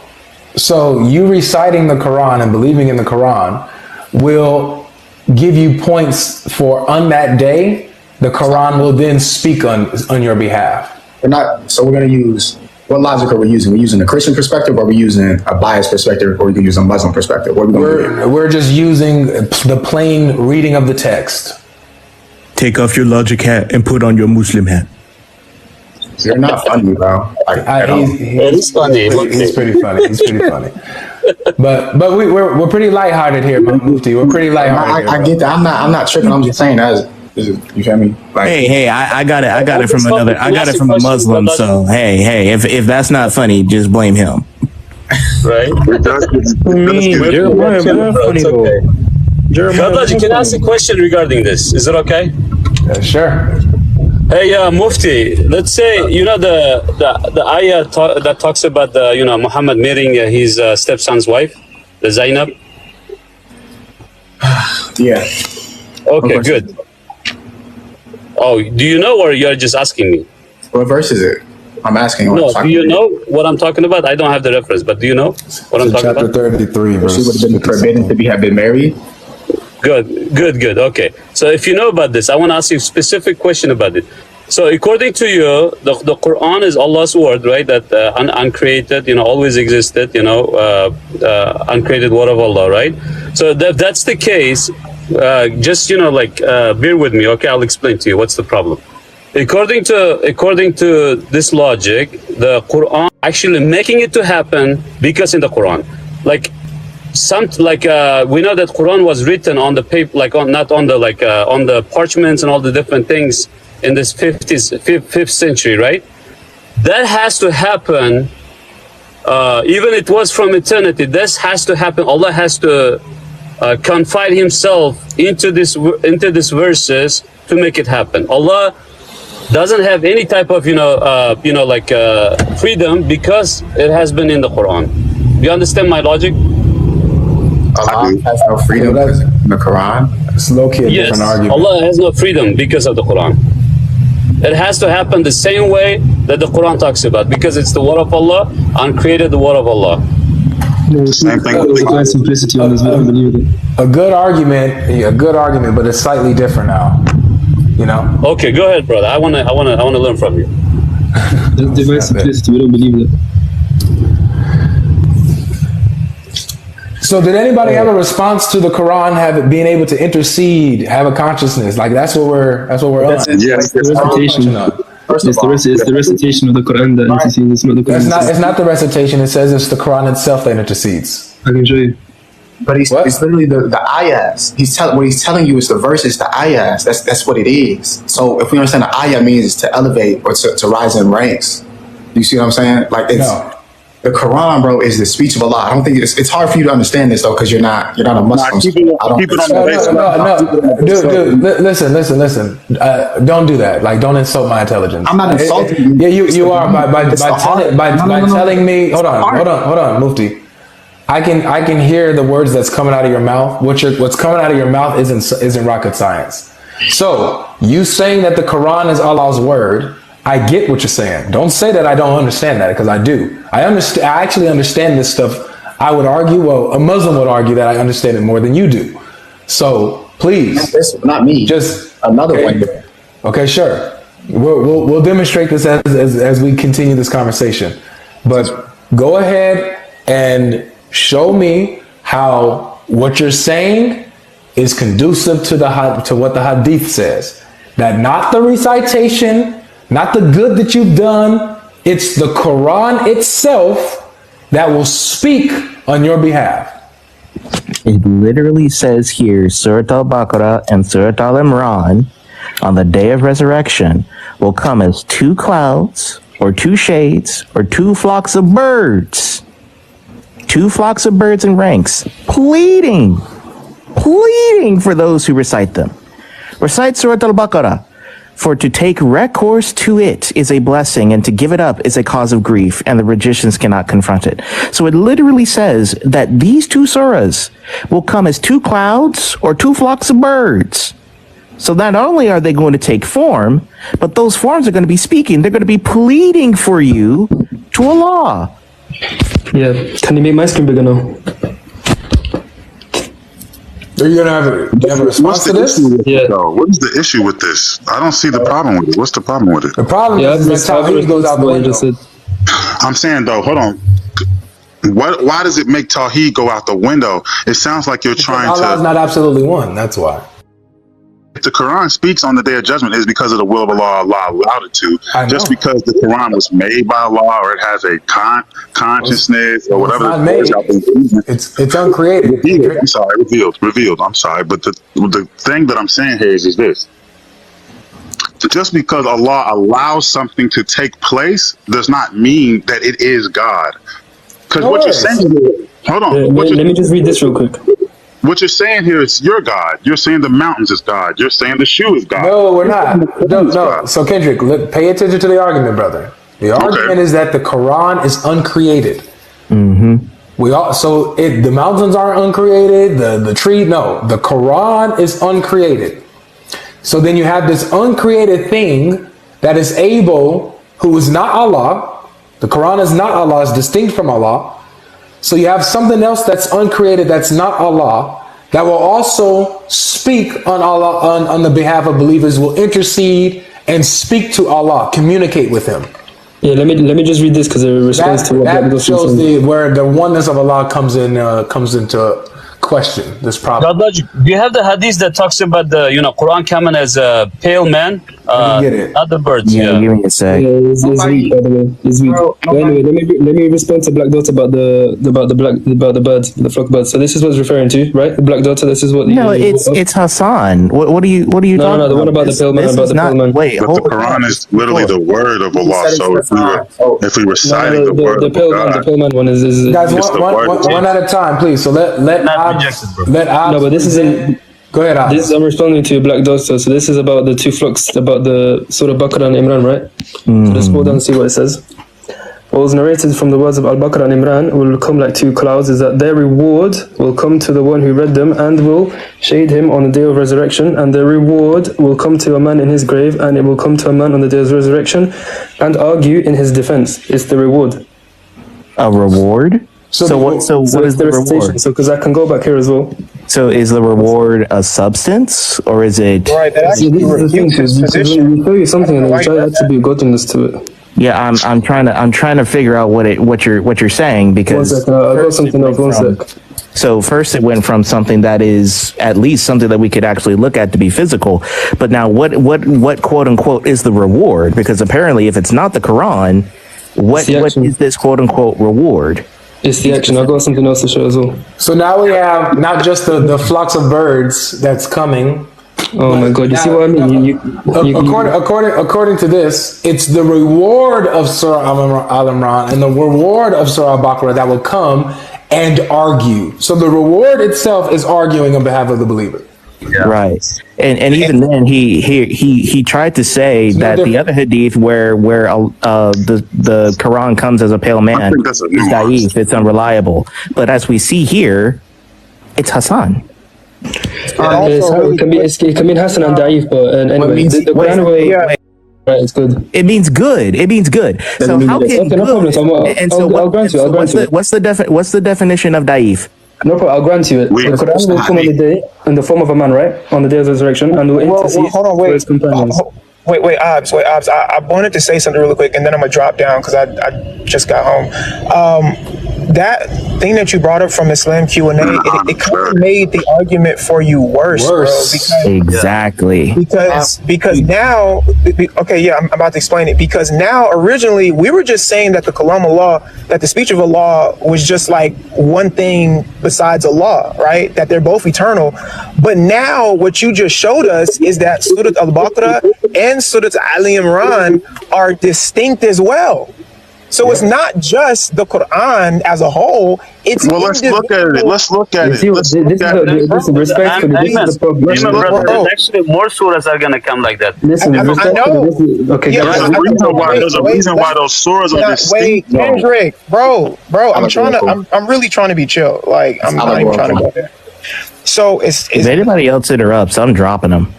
you reciting the Quran and believing in the Quran will give you points for on that day, the Quran will then speak on your behalf. So we're going to use, what logic are we using? We're using a Christian perspective, or we're using a biased perspective, or we can use a Muslim perspective? We're just using the plain reading of the text. Take off your logic hat and put on your Muslim hat. You're not funny, bro. He's funny. He's pretty funny. He's pretty funny. But we're pretty lighthearted here, Mufti. We're pretty lighthearted. I get that. I'm not tripping. I'm just saying you feel me? Like, hey, I got it from another. I got it from a Muslim. So hey, if that's not funny, just blame him. Right? Godlogic, can I ask a question regarding this? Is it okay? Sure. Hey, Mufti, let's say, the ayah that talks about Muhammad marrying his stepson's wife, the Zainab? Yeah. Okay, good. Oh, do you know, or you're just asking me? What verse is it? I'm asking. No, do you know what I'm talking about? I don't have the reference, but do you know what I'm talking about? Chapter 33, verse. She would have been forbidden to have been married. Good. Okay. So if you know about this, I want to ask you a specific question about it. So according to you, the Quran is Allah's word, right? That uncreated, always existed, uncreated word of Allah, right? So if that's the case, just, bear with me, okay? I'll explain to you what's the problem. According to this logic, the Quran actually making it to happen because in the Quran, we know that Quran was written on the paper, on the parchments and all the different things in this 5th century, right? That has to happen. Even it was from eternity. This has to happen. Allah has to confide himself into this verses to make it happen. Allah doesn't have any type of freedom because it has been in the Quran. Do you understand my logic? Allah has no freedom in the Quran. It's low-key a different argument. Allah has no freedom because of the Quran. It has to happen the same way that the Quran talks about, because it's the word of Allah and created the word of Allah. Same thing with the simplicity on this. A good argument, but it's slightly different now. You know? Okay, go ahead, brother. I wanna learn from you. The divine simplicity, we don't believe that. So did anybody have a response to the Quran being able to intercede, have a consciousness? Like that's what we're on. Yes, the recitation. It's the recitation of the Quran that intercedes. It's not the Quran. It's not the recitation. It says it's the Quran itself that intercedes. I can show you. But it's literally the ayahs. What he's telling you is the verses, the ayahs. That's what it is. So if we understand the ayah means to elevate or to rise in ranks. You see what I'm saying? Like the Quran, bro, is the speech of Allah. I don't think it's hard for you to understand this though, because you're not a Muslim. Dude, listen. Don't do that. Like, don't insult my intelligence. I'm not insulting you. Yeah, you are by telling me. Hold on, Mufti. I can hear the words that's coming out of your mouth. What's coming out of your mouth isn't rocket science. So you saying that the Quran is Allah's word, I get what you're saying. Don't say that I don't understand that, because I do. I actually understand this stuff. I would argue, a Muslim would argue that I understand it more than you do. So please, not me. Just another one. Okay, sure. We'll demonstrate this as we continue this conversation. But go ahead and show me how what you're saying is conducive to what the Hadith says. That not the recitation, not the good that you've done, it's the Quran itself that will speak on your behalf. It literally says here, Surah Al-Baqarah and Surah Al-Imran, on the day of resurrection, will come as 2 clouds, or 2 shades, or 2 flocks of birds. 2 flocks of birds in ranks, pleading for those who recite them. Recite Surah Al-Baqarah. For to take recourse to it is a blessing, and to give it up is a cause of grief, and the magicians cannot confront it. So it literally says that these 2 surahs will come as 2 clouds or 2 flocks of birds. So not only are they going to take form, but those forms are going to be speaking. They're going to be pleading for you to Allah. Yeah, can you make my screen bigger now? Are you gonna have a response to this? What is the issue with this? I don't see the problem with it. What's the problem with it? The problem is that Tawhid goes out the window. I'm saying though, hold on. Why does it make Tawhid go out the window? It sounds like you're trying to. Allah is not absolutely one. That's why. If the Quran speaks on the day of judgment, is because of the will of Allah. Allah allowed it to. Just because the Quran was made by Allah, or it has a consciousness, or whatever. It's uncreated. Revealed. I'm sorry, revealed. I'm sorry, but the thing that I'm saying here is this: just because Allah allows something to take place does not mean that it is God. Because what you're saying, hold on. Let me just read this real quick. What you're saying here is your God. You're saying the mountains is God. You're saying the shoe is God. No, we're not. No. So Kendrick, pay attention to the argument, brother. The argument is that the Quran is uncreated. Mm-hmm. The mountains aren't uncreated. The tree, no. The Quran is uncreated. So then you have this uncreated thing that is able, who is not Allah. The Quran is not Allah. It's distinct from Allah. So you have something else that's uncreated, that's not Allah, that will also speak on Allah, on the behalf of believers, will intercede and speak to Allah, communicate with Him. Yeah, let me just read this because it responds to what that shows where the oneness of Allah comes into question. This problem. Godlogic, do you have the hadith that talks about the Quran coming as a pale man? get it. Not the birds. Yeah, give me a sec. Yeah, it's weak, by the way. It's weak. But anyway, let me respond to Black Daughter about the birds, the flock birds. So this is what it's referring to, right? The Black Daughter. This is what. No, it's Hassan. What are you talking about? No, the one about the pale man. About the pale man. Wait, But the Quran is literally the word of Allah. So if we were citing the word of God, the pale man one is guys, one at a time, please. So let no, but this isn't. Go ahead, Oz. This I'm responding to Black Daughter. So this is about the two flocks, about the Surah Baqarah and Imran, right? So let's go down and see what it says. What was narrated from the words of Al-Baqarah and Imran will come like two clouds, is that their reward will come to the one who read them and will shade him on the day of resurrection, and their reward will come to a man in his grave, and it will come to a man on the day of resurrection and argue in his defense. It's the reward. A reward? So what is the reward? So because I can go back here as well. So is the reward a substance, or is it? Right, that actually refutes his position. We tell you something and we try to attribute godliness to it. Yeah, I'm trying to figure out what you're saying, because 1 second, I got something else. 1 sec. So first it went from something that is at least something that we could actually look at to be physical, but now what quote unquote is the reward? Because apparently if it's not the Quran, what is this quote unquote reward? It's the action. I've got something else to show as well. So now we have not just the flocks of birds that's coming. Oh my God! You see what I mean? According to this, it's the reward of Surah Al-Imran and the reward of Surah Al-Baqarah that will come and argue. So the reward itself is arguing on behalf of the believer. Yeah. Right, and even then he tried to say that the other hadith where the Quran comes as a pale man is da'if, it's unreliable. But as we see here, it's Hassan. It can mean Hassan and da'if, but anyway, the Quran way. Right, it's good. It means good. It means good. So how can good? What's the definition of da'if? No problem, I'll grant you it. The Quran will come on the day in the form of a man, right? On the day of resurrection, and will intercede for his companions. Wait, Obbs. I wanted to say something really quick, and then I'm gonna drop down because I just got home. That thing that you brought up from Islam Q&A, it kind of made the argument for you worse. Bro. Exactly. Because now, okay, yeah, I'm about to explain it. Because now, originally, we were just saying that the Kalam Allah, that the speech of Allah was just like one thing besides Allah, right? That they're both eternal. But now, what you just showed us is that Surah Al-Baqarah and Surah Al-Imran are distinct as well. So it's not just the Quran as a whole. It's let's look at it. Let's look at it. There's actually more surahs are gonna come like that. Listen, I know. Okay, there's a reason why those surahs are distinct. Wait, Kendrick, bro, I'm really trying to be chill. Like I'm not even trying to go there. So it's if anybody else interrupts, I'm dropping them.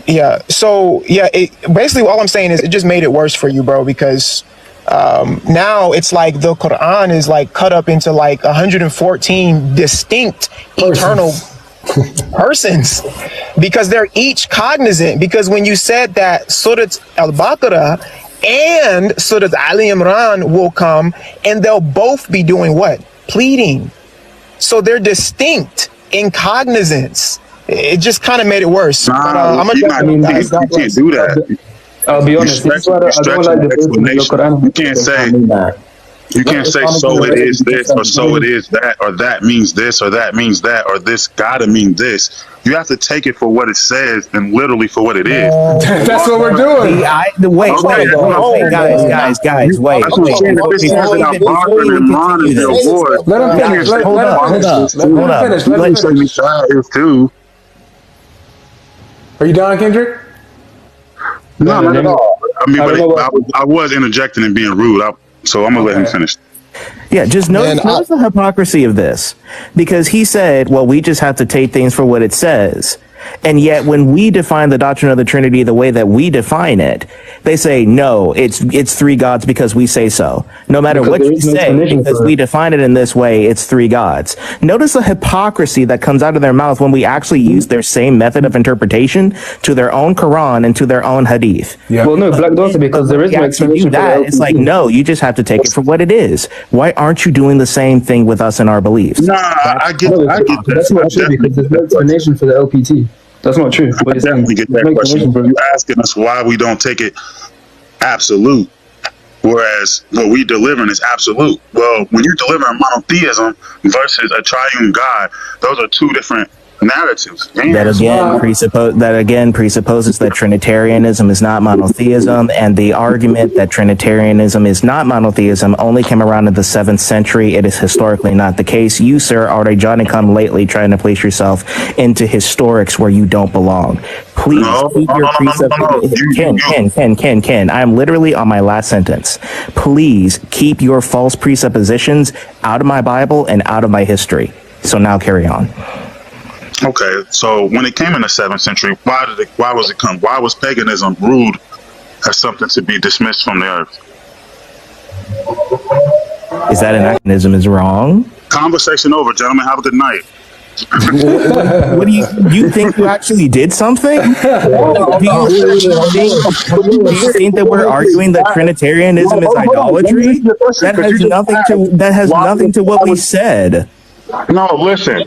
Yeah. So yeah, basically all I'm saying is it just made it worse for you, bro, because now it's like the Quran is like cut up into like 114 distinct eternal persons, because they're each cognizant. Because when you said that Surah Al-Baqarah and Surah Al-Imran will come and they'll both be doing what? Pleading. So they're distinct in cognizance. It just kind of made it worse. You can't do that. I'll be honest. You can't say so it is this or so it is that, or that means this or that means that, or this gotta mean this. You have to take it for what it says and literally for what it is. That's what we're doing. Guys, wait. Let him finish. Are you done, Kendrick? No, not at all. I mean, I was interjecting and being rude, so I'm gonna let him finish. Yeah, just notice the hypocrisy of this, because he said, well, we just have to take things for what it says. And yet when we define the doctrine of the Trinity the way that we define it, they say, no, it's three gods because we say so. No matter what you say, because we define it in this way, it's three gods. Notice the hypocrisy that comes out of their mouth when we actually use their same method of interpretation to their own Quran and to their own Hadith. Yeah. Well, no, Black Daughter, because there is no explanation for that. It's like, no, you just have to take it for what it is. Why aren't you doing the same thing with us in our beliefs? Nah, I get That's what I said, because there's no explanation for the LPT. That's not true. I definitely get that question. You're asking us why we don't take it absolute, whereas what we delivering is absolute. Well, when you're delivering monotheism versus a triune God, those are two different narratives. That again presupposes that Trinitarianism is not monotheism, and the argument that Trinitarianism is not monotheism only came around in the 7th century. It is historically not the case. You, sir, are a Johnny-come-lately trying to place yourself into historics where you don't belong. Please keep your precepts. Ken, I am literally on my last sentence. Please keep your false presuppositions out of my Bible and out of my history. So now carry on. Okay, so when it came in the 7th century, why was it come? Why was paganism ruled as something to be dismissed from the earth? Is that anachronism is wrong? Conversation over, gentlemen. Have a good night. What do you think you actually did something? Do you think that we're arguing that Trinitarianism is idolatry? That has nothing to what we said. No, listen.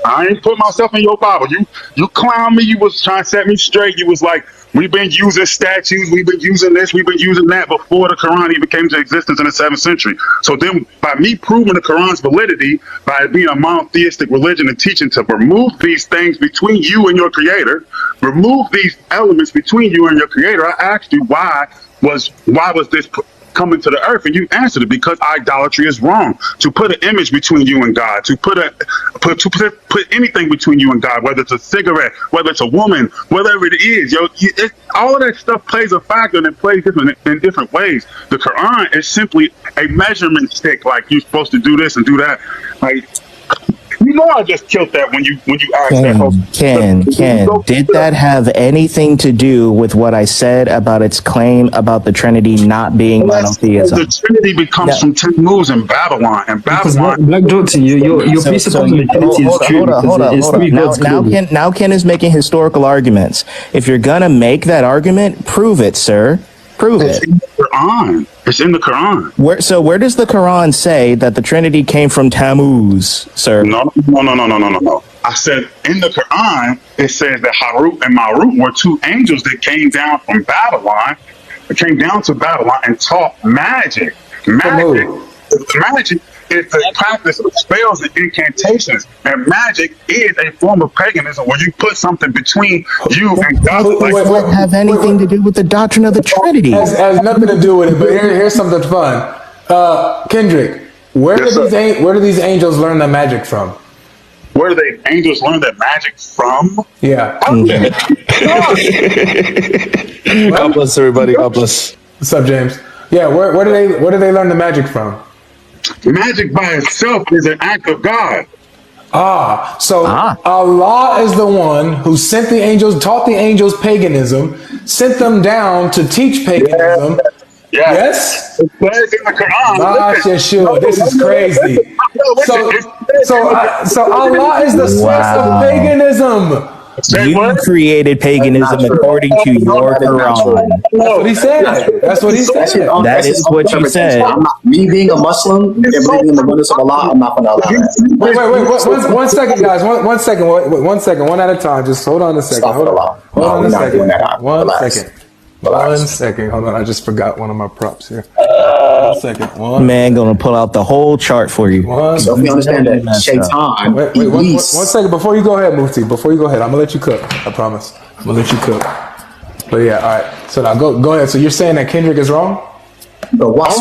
I ain't put myself in your Bible. You clown me. You was trying to set me straight. You was like, we've been using statues. We've been using this. We've been using that before the Quran even came into existence in the 7th century. So then by me proving the Quran's validity, by being a monotheistic religion and teaching to remove these things between you and your creator, remove these elements between you and your creator, I asked you why was this coming to the earth, and you answered it because idolatry is wrong. To put an image between you and God, to put anything between you and God, whether it's a cigarette, whether it's a woman, whatever it is, all of that stuff plays a factor, and it plays in different ways. The Quran is simply a measurement stick. Like, you're supposed to do this and do that. Like, you know, I just killed that when you asked that. Ken, did that have anything to do with what I said about its claim about the Trinity not being monotheism? The Trinity comes from 10 moves in Babylon, and Babylon. Black Doctor, your presupposition of the Trinity is true. Now Ken is making historical arguments. If you're gonna make that argument, prove it, sir. Prove it. It's in the Quran. It's in the Quran. Where does the Quran say that the Trinity came from Tammuz, sir? No. I said in the Quran, it says that Harut and Marut were two angels that came down from Babylon. They came down to Babylon and taught magic. Magic is the practice of spells and incantations, and magic is a form of paganism where you put something between you and God. Does that have anything to do with the doctrine of the Trinity? Has nothing to do with it. But here's something fun. Kendrick, where do these angels learn the magic from? Where do the angels learn that magic from? Yeah. God bless everybody. God bless. What's up, James? Yeah. Where do they learn the magic from? Magic by itself is an act of God. So Allah is the one who sent the angels, taught the angels paganism, sent them down to teach paganism. Yes? It says in the Quran. Yeshua, this is crazy. So Allah is the source of paganism. You created paganism according to your Quran. That's what he said. That's what he said. That is what you said. Me being a Muslim and believing in the oneness of Allah, I'm not going to allow that. Wait. One second, guys. One second. One at a time. Just hold on a second. Hold on a second. One second. Hold on. I just forgot one of my props here. 1 second. Man, gonna pull out the whole chart for you. So if you understand that Shaitan. Wait, one second. Before you go ahead, Mufti. Before you go ahead, I'm gonna let you cook. I promise. I'm gonna let you cook. But yeah, all right. So now go ahead. So you're saying that Kendrick is wrong? The watch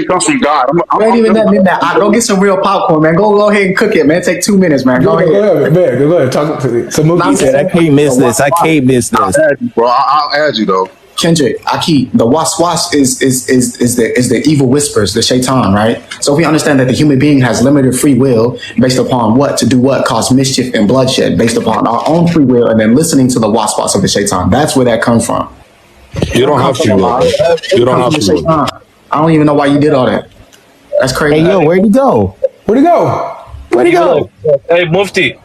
comes from God. I'm even that. Go get some real popcorn, man. Go ahead and cook it, man. Take 2 minutes, man. Go ahead. Talk to me. So Mufti said, I can't miss this. I'll add you though. Kendrick, Aki, the waswas is the evil whispers, the shaitan, right? So if we understand that the human being has limited free will based upon what to do, what cause mischief and bloodshed, based upon our own free will, and then listening to the waswas of the shaitan, that's where that comes from. You don't have to. You don't have to. I don't even know why you did all that. That's crazy. Hey, yo, where'd he go? Hey, Mufti.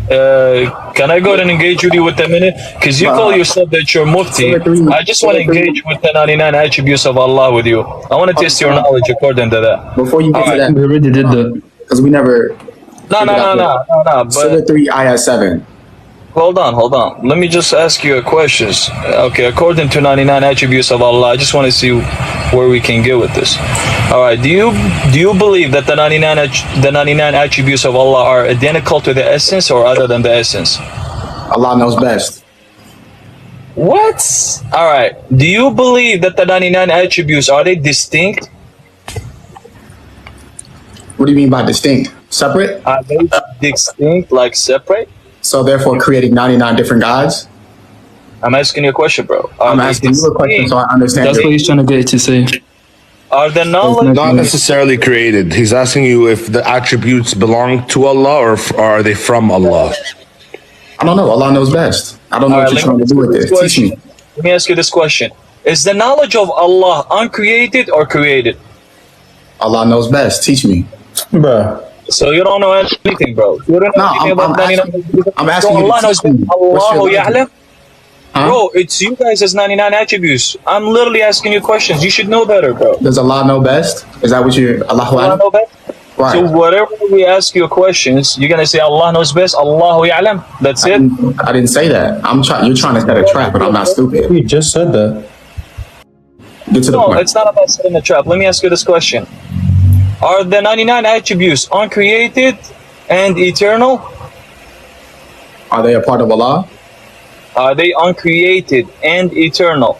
Can I go and engage with you with a minute? Because you call yourself that you're Mufti. I just want to engage with the 99 attributes of Allah with you. I want to test your knowledge according to that. Before you get to that, we already did that. Because we never. No. Surah 3, Ayah 7. Hold on. Let me just ask you a question. Okay, according to 99 attributes of Allah, I just want to see where we can go with this. All right, do you believe that the 99 attributes of Allah are identical to the essence or other than the essence? Allah knows best. What? All right. Do you believe that the 99 attributes, are they distinct? What do you mean by distinct? Separate? Are they distinct, like separate? So therefore creating 99 different gods? I'm asking you a question, bro. I'm asking you a question so I understand. That's what he's trying to get to say. Are the knowledge... Not necessarily created. He's asking you if the attributes belong to Allah or are they from Allah? I don't know. Allah knows best. I don't know what you're trying to do with this. Teach me. Let me ask you this question. Is the knowledge of Allah uncreated or created? Allah knows best. Teach me. Bruh. So you don't know anything, bro. You don't know anything about 99. I'm asking so you Allah to knows teach me. Allahu ya'lam. Bro, it's you guys as 99 attributes. I'm literally asking you questions. You should know better, bro. Does Allah know best? Is that what you're... Allah know best? Right. So whatever we ask you questions, you're gonna say Allah knows best. Allahu ya'lam. That's it. I didn't say that. You're trying to set a trap, but I'm not stupid. You just said that. Get to the point. No, it's not about setting a trap. Let me ask you this question. Are the 99 attributes uncreated and eternal? Are they a part of Allah? Are they uncreated and eternal?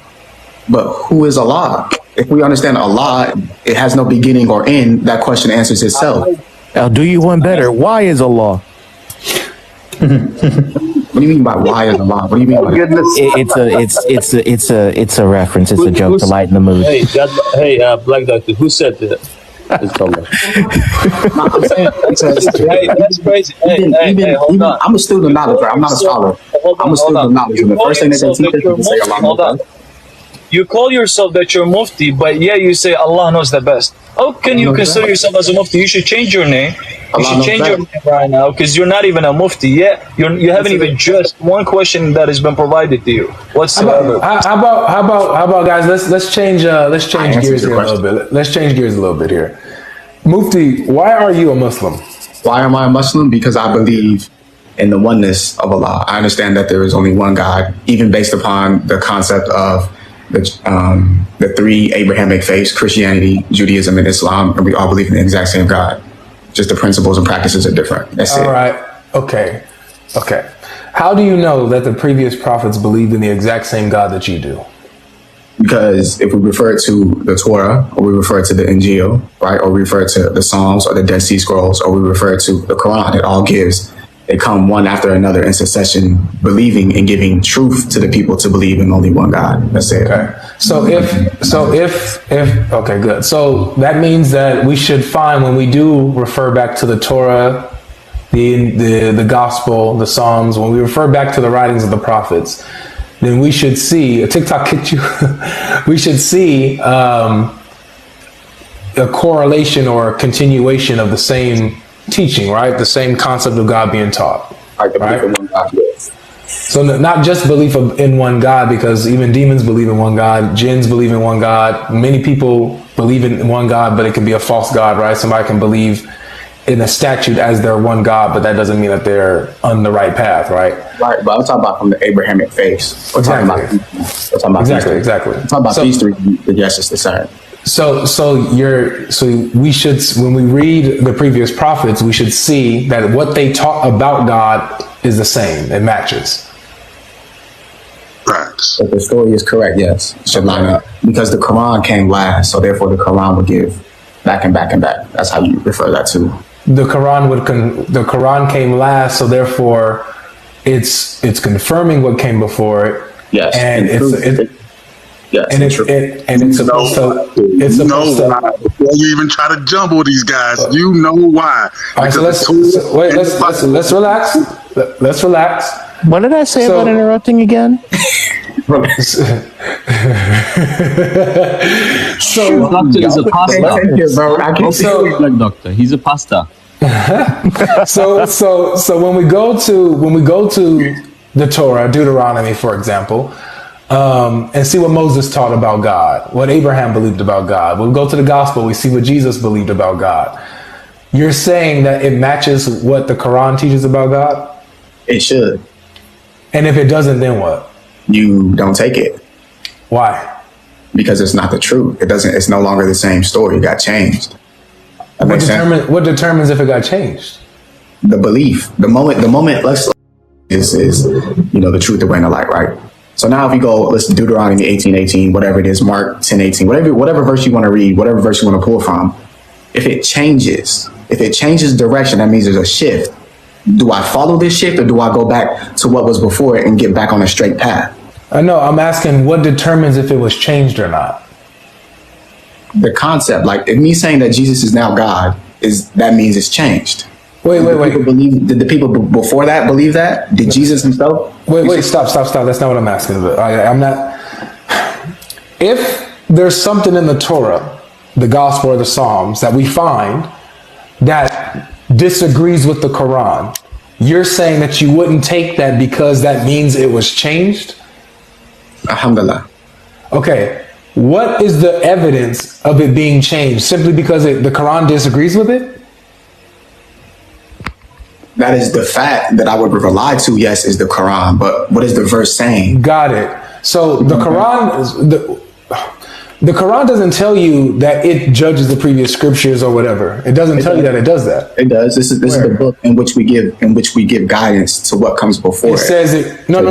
But who is Allah? If we understand Allah, it has no beginning or end. That question answers itself. I'll do you one better. Why is Allah? What do you mean by why is Allah? What do you mean by It's a reference. It's a joke to lighten the mood. Hey, Black Doctor, who said that? It's Allah. That's crazy. Hey, hold on. I'm a student of knowledge, right? I'm not a scholar. I'm a student of knowledge. And the first thing that they teach is to say Allah knows best. You call yourself that you're mufti, but yeah, you say Allah knows the best. How can you consider yourself as a mufti? You should change your name. You should change your name right now because you're not even a mufti yet. You haven't even judged one question that has been provided to you whatsoever. How about guys? Let's change gears here a little bit. Let's change gears a little bit here. Mufti, why are you a Muslim? Why am I a Muslim? Because I believe in the oneness of Allah. I understand that there is only one God, even based upon the concept of the three Abrahamic faiths, Christianity, Judaism, and Islam, and we all believe in the exact same God. Just the principles and practices are different. That's it. All right. Okay. How do you know that the previous prophets believed in the exact same God that you do? Because if we refer to the Torah, or we refer to the Injil, right, or we refer to the Psalms or the Dead Sea Scrolls, or we refer to the Quran, they come one after another in succession, believing and giving truth to the people to believe in only one God. That's it. Okay. So if okay, good. So that means that we should find, when we do refer back to the Torah, the Gospel, the Psalms, when we refer back to the writings of the prophets, then we should see, TikTok kicked you, we should see a correlation or a continuation of the same teaching, right? The same concept of God being taught, right? So not just belief in one God, because even demons believe in one God, jinns believe in one God, many people believe in one God, but it can be a false God, right? Somebody can believe in a statute as their one God, but that doesn't mean that they're on the right path, right? Right, but I'm talking about from the Abrahamic faiths. Exactly. Exactly. I'm talking about these three. Yes, it's the same. So we should, when we read the previous prophets, we should see that what they taught about God is the same. It matches. Facts. If the story is correct, yes, it should line up. Because the Quran came last, so therefore the Quran would give back and back and back. That's how you refer that to. The Quran came last, so therefore it's confirming what came before it. Yes, and it's supposed to. Before you even try to jumble these guys, you know why. All right, so let's relax. Let's relax. What did I say about interrupting again? So Doctor is a pastor. Doctor, he's a pastor. So when we go to the Torah, Deuteronomy, for example, and see what Moses taught about God, what Abraham believed about God. We'll go to the Gospel, we see what Jesus believed about God. You're saying that it matches what the Quran teaches about God? It should. And if it doesn't, then what? You don't take it. Why? Because it's not the truth. It doesn't. It's no longer the same story. It got changed. What determines if it got changed? The belief. The moment. Is the truth that we're in the light, right? So now if you go, listen, Deuteronomy 18:18, whatever it is, Mark 10:18, whatever verse you want to read, whatever verse you want to pull from, if it changes direction, that means there's a shift. Do I follow this shift, or do I go back to what was before it and get back on a straight path? I know. I'm asking what determines if it was changed or not. The concept, like if me saying that Jesus is now God, that means it's changed. Wait. Did the people before that believe that? Did Jesus himself? Wait, stop. That's not what I'm asking. I'm not. If there's something in the Torah, the Gospel or the Psalms that we find that disagrees with the Quran, you're saying that you wouldn't take that because that means it was changed? Alhamdulillah. Okay. What is the evidence of it being changed? Simply because the Quran disagrees with it? That is the fact that I would rely to, yes, is the Quran. But what is the verse saying? Got it. So the Quran, the Quran doesn't tell you that it judges the previous scriptures or whatever. It doesn't tell you that it does that. It does. This is the book in which we give guidance to what comes before. It says it. No.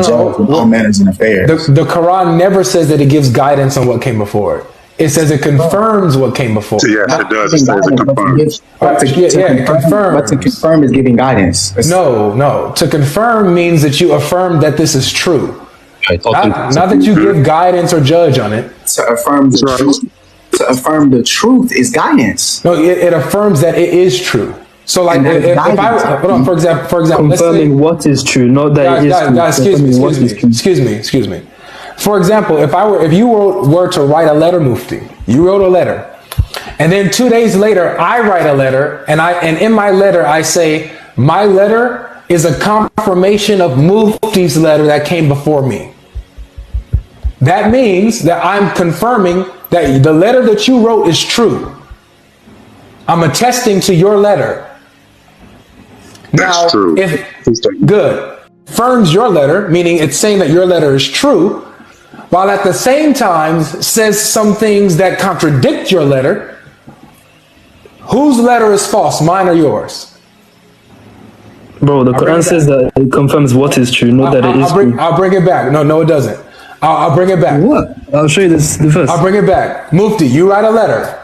All manners and affairs. The Quran never says that it gives guidance on what came before it. It says it confirms what came before. Yes, it does. It says it confirms. It confirms. But to confirm is giving guidance. No. To confirm means that you affirm that this is true. Not that you give guidance or judge on it. To affirm the truth. To affirm the truth is guidance. No, it affirms that it is true. So, like, if I hold on, for example, confirming what is true, not that it is true. Guys, excuse me. For example, if you were to write a letter, Mufti, you wrote a letter, and then 2 days later I write a letter, and in my letter I say my letter is a confirmation of Mufti's letter that came before me. That means that I'm confirming that the letter that you wrote is true. I'm attesting to your letter. That's true. Good. Affirms your letter, meaning it's saying that your letter is true, while at the same time says some things that contradict your letter. Whose letter is false, mine or yours? Bro, the Quran says that it confirms what is true, not that it is true. I'll bring it back. No, it doesn't. I'll bring it back. What? I'll show you the verse. I'll bring it back. Mufti, you write a letter.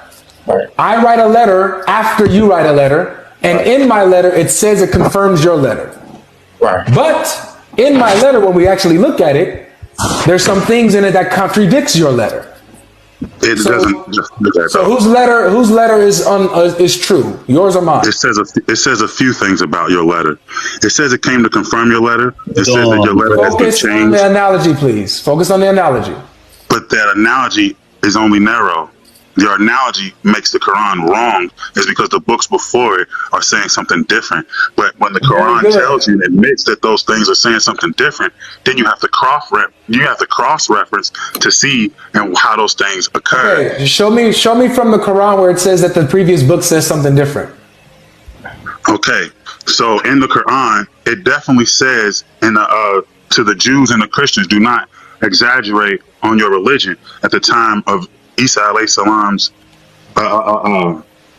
Right. I write a letter after you write a letter, and in my letter it says it confirms your letter. Right. But in my letter, when we actually look at it, there's some things in it that contradicts your letter. It doesn't just do that. So whose letter is true? Yours or mine? It says a few things about your letter. It says it came to confirm your letter. It says that your letter has been changed. Focus on the analogy, please. Focus on the analogy. But that analogy is only narrow. Your analogy makes the Quran wrong is because the books before it are saying something different. But when the Quran tells you and admits that those things are saying something different, then you have to cross-reference to see and how those things occur. Okay, show me from the Quran where it says that the previous book says something different. Okay, so in the Quran, it definitely says to the Jews and the Christians, do not exaggerate on your religion at the time of Isa alayhi salam's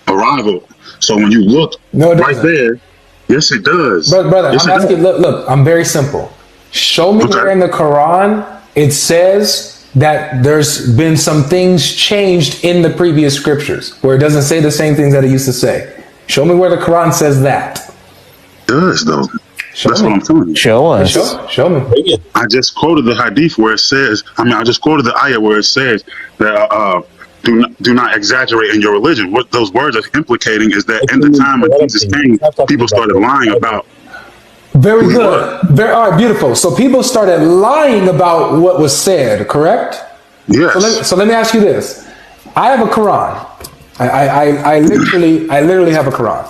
arrival. So when you look right there, yes, it does. Brother, yes, I'm asking. Look, I'm very simple. Show me where in the Quran it says that there's been some things changed in the previous scriptures where it doesn't say the same things that it used to say. Show me where the Quran says that. It does though. That's what I'm telling you. Show us. Show me. I just quoted the hadith where it says, I just quoted the ayah where it says that do not exaggerate in your religion. What those words are implicating is that in the time when Jesus came, people started lying about. Very good. All right, beautiful. So people started lying about what was said, correct? Yes. So let me ask you this. I have a Quran. I literally have a Quran.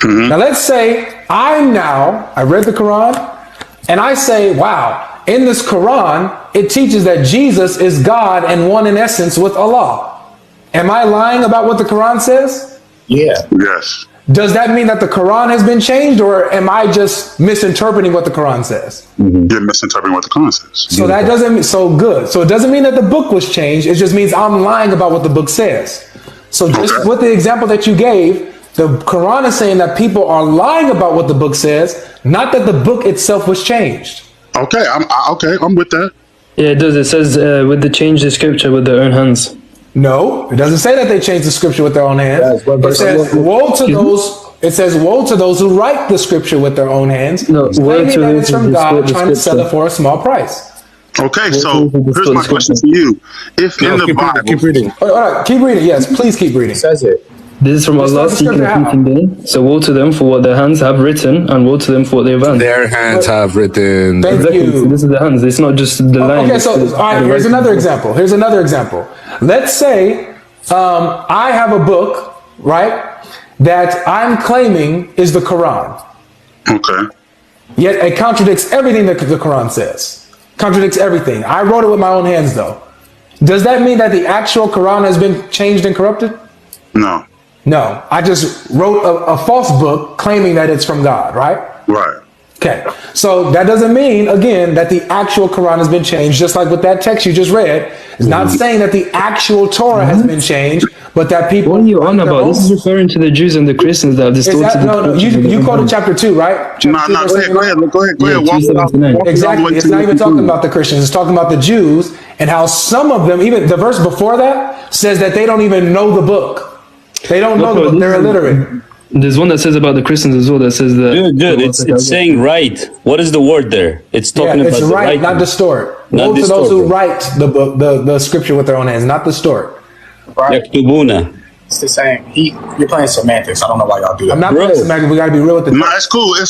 Mm-hmm. Now let's say I read the Quran and I say, wow, in this Quran, it teaches that Jesus is God and one in essence with Allah. Am I lying about what the Quran says? Yeah. Yes. does that mean that the Quran has been changed, or am I just misinterpreting what the Quran says? You're misinterpreting what the Quran says. So that doesn't, so good. So it doesn't mean that the book was changed. It just means I'm lying about what the book says. So just with the example that you gave, the Quran is saying that people are lying about what the book says, not that the book itself was changed. Okay, I'm with that. Yeah, it does. It says with the change the scripture with their own hands. No, it doesn't say that they changed the scripture with their own hands. It says, woe to those. It says, woe to those who write the scripture with their own hands, claiming that it's from God, trying to sell it for a small price. Okay, so here's my question to you. If in the Bible... Keep reading. All right, keep reading. Yes, please keep reading. It says it. This is from Allah speaking day. So woe to them for what their hands have written, and woe to them for what they have done. Their hands have written. Thank you. So this is the hands. It's not just the line. Okay, so all right, here's another example. Here's another example. Let's say I have a book, right, that I'm claiming is the Quran. Okay. Yet it contradicts everything that the Quran says. Contradicts everything. I wrote it with my own hands, though. Does that mean that the actual Quran has been changed and corrupted? No. No, I just wrote a false book claiming that it's from God, right? Right. Okay, so that doesn't mean, again, that the actual Quran has been changed, just like with that text you just read. It's not saying that the actual Torah has been changed, but that people... What are you on about? This is referring to the Jews and the Christians that have distorted... No, you quoted chapter 2, right? No, go ahead. Exactly, it's not even talking about the Christians, it's talking about the Jews, and how some of them, even the verse before that, says that they don't even know the book. They don't know the book, they're illiterate. There's one that says about the Christians as well that says that... Good. It's saying right. What is the word there? It's talking about it's the right, not distort. Not Woe to those who distort. write the book, the scripture with their own hands, not distort. Right. Yaktubuna. It's the same. You're playing semantics. I don't know why y'all do that. I'm not playing semantics. We got to be real with the... No, it's cool. Go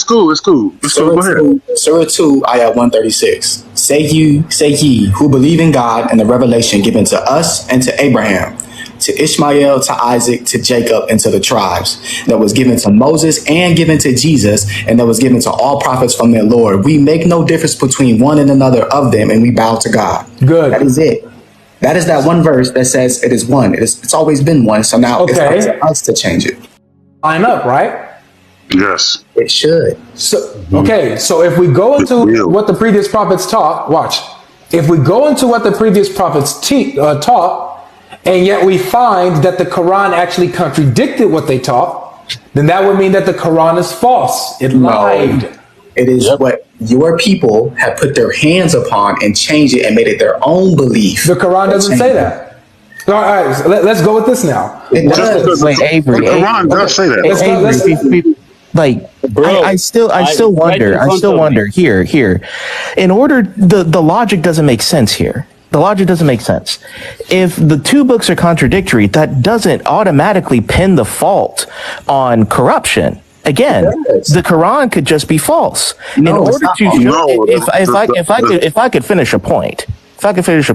ahead. Surah 2, ayah 136. Say ye, who believe in God and the revelation given to us and to Abraham, to Ishmael, to Isaac, to Jacob, and to the tribes, that was given to Moses and given to Jesus, and that was given to all prophets from their Lord. We make no difference between one and another of them, and we bow to God. Good. That is it. That is that one verse that says it is one. It's always been one, so now it's up to us to change it. Line up, right? Yes. It should. So, okay, so if we go into what the previous prophets taught, watch. If we go into what the previous prophets taught, and yet we find that the Quran actually contradicted what they taught, then that would mean that the Quran is false. It lied. It is what your people have put their hands upon and changed it and made it their own belief. The Quran doesn't say that. All right, so let's go with this now. Wait, Avery. The Quran does say that. I still wonder here. In order, the logic doesn't make sense here. The logic doesn't make sense. If the two books are contradictory, that doesn't automatically pin the fault on corruption. Again, the Quran could just be false. If I could finish a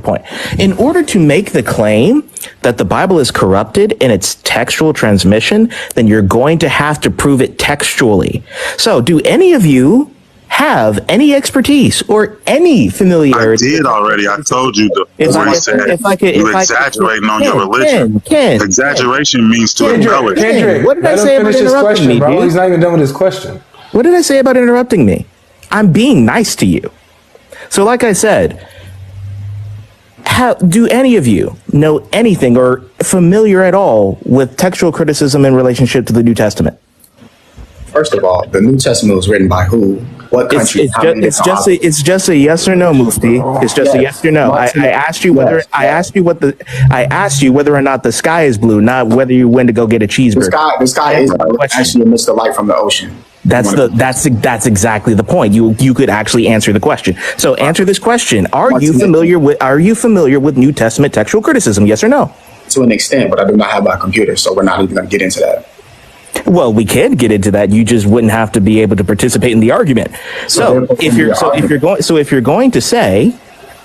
point. In order to make the claim that the Bible is corrupted in its textual transmission, then you're going to have to prove it textually. So, do any of you have any expertise or any familiarity? I did already. I told you you're exaggerating on your religion. Exaggeration means to embellish. Kendrick, what did I say about interrupting me, dude? He's not even done with his question. What did I say about interrupting me? I'm being nice to you. So like I said, do any of you know anything or familiar at all with textual criticism in relationship to the New Testament? First of all, the New Testament was written by who? What country? It's just a yes or no, Mufti. It's just a yes or no. I asked you whether or not the sky is blue, not whether you went to go get a cheeseburger. The sky is actually emits the light from the ocean. That's exactly the point. You could actually answer the question. So answer this question: Are you familiar with New Testament textual criticism? Yes or no? To an extent, but I do not have my computer, so we're not even going to get into that. Well, we can get into that. You just wouldn't have to be able to participate in the argument. So if you're going to say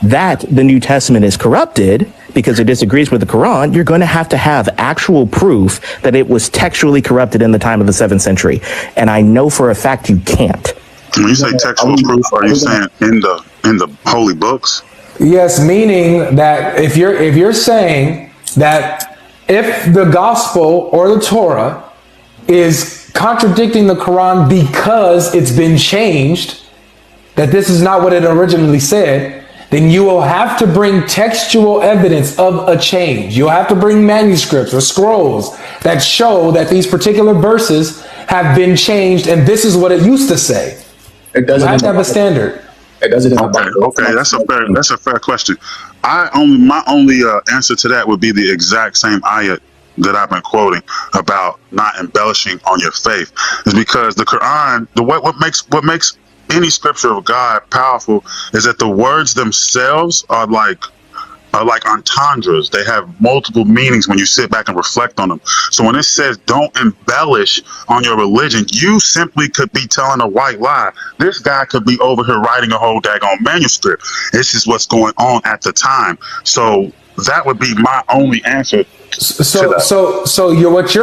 that the New Testament is corrupted because it disagrees with the Quran, you're going to have actual proof that it was textually corrupted in the time of the 7th century. And I know for a fact you can't. When you say textual proof, are you saying in the holy books? Yes, meaning that if you're saying that if the gospel or the Torah is contradicting the Quran because it's been changed, that this is not what it originally said, then you will have to bring textual evidence of a change. You'll have to bring manuscripts or scrolls that show that these particular verses have been changed and this is what it used to say. It doesn't have to have a standard. It doesn't. Okay, that's a fair question. My only answer to that would be the exact same ayat that I've been quoting about not embellishing on your faith, is because the Quran, what makes any scripture of God powerful is that the words themselves are like entendres. They have multiple meanings when you sit back and reflect on them. So when it says don't embellish on your religion, you simply could be telling a white lie. This guy could be over here writing a whole daggone manuscript. This is what's going on at the time. So that would be my only answer. What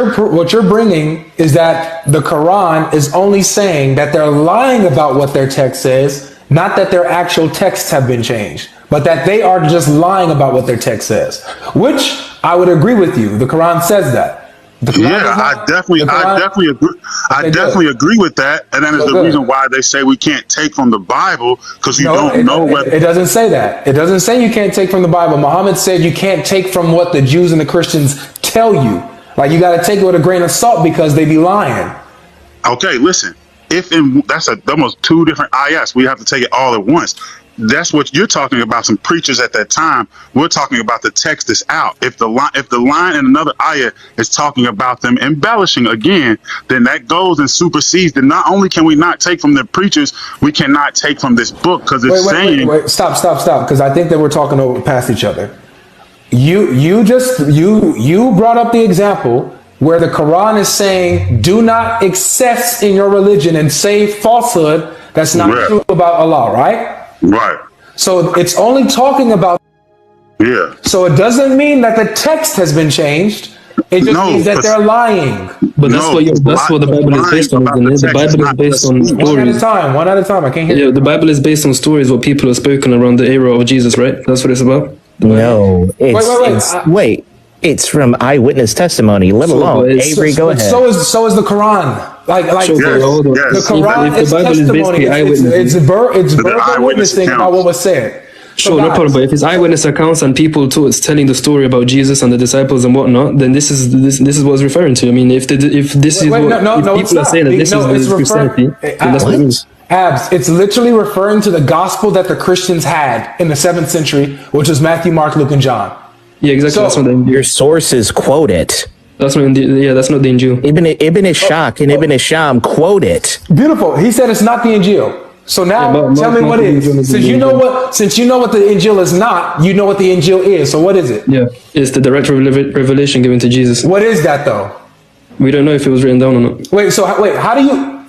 you're bringing is that the Quran is only saying that they're lying about what their text says, not that their actual texts have been changed, but that they are just lying about what their text says, which I would agree with you. The Quran says that. I definitely agree. I definitely agree with that, and that is the reason why they say we can't take from the Bible, because you don't know whether. It doesn't say that. It doesn't say you can't take from the Bible. Muhammad said you can't take from what the Jews and the Christians tell you. Like, you got to take it with a grain of salt because they be lying. Okay, listen. That's almost two different ayahs. We have to take it all at once. That's what you're talking about. Some preachers at that time. We're talking about the text that's out. If the line in another ayah is talking about them embellishing again, then that goes and supersedes. Then not only can we not take from the preachers, we cannot take from this book, because it's saying. Wait. Stop. Because I think that we're talking past each other. You brought up the example where the Quran is saying, do not excess in your religion and say falsehood that's not true about Allah, right? Right. So it's only talking about. Yeah. So it doesn't mean that the text has been changed. It just means that they're lying. But that's what the Bible is based on, isn't it? The Bible is based on stories. One at a time. I can't hear you. Yeah, the Bible is based on stories, what people have spoken around the era of Jesus, right? That's what it's about? No. Wait. It's from eyewitness testimony, let alone Avery. Go ahead. So is the Quran. The Quran is testimony. It's verbal witnessing about what was said. Sure, no problem. But if it's eyewitness accounts and people telling the story about Jesus and the disciples and whatnot, then this is what it's referring to. I mean, if people are saying that this is Christianity, then that's what it means. It's literally referring to the gospel that the Christians had in the 7th century, which was Matthew, Mark, Luke, and John. Yeah, exactly. So your sources quote it. That's not that's not the Injil. Ibn Ishaq and Ibn Isham quote it. Beautiful. He said it's not the Injil. So now tell me what it is. Since you know what the Injil is not, you know what the Injil is. So what is it? Yeah, it's the direct revelation given to Jesus. What is that though? We don't know if it was written down or not. How do you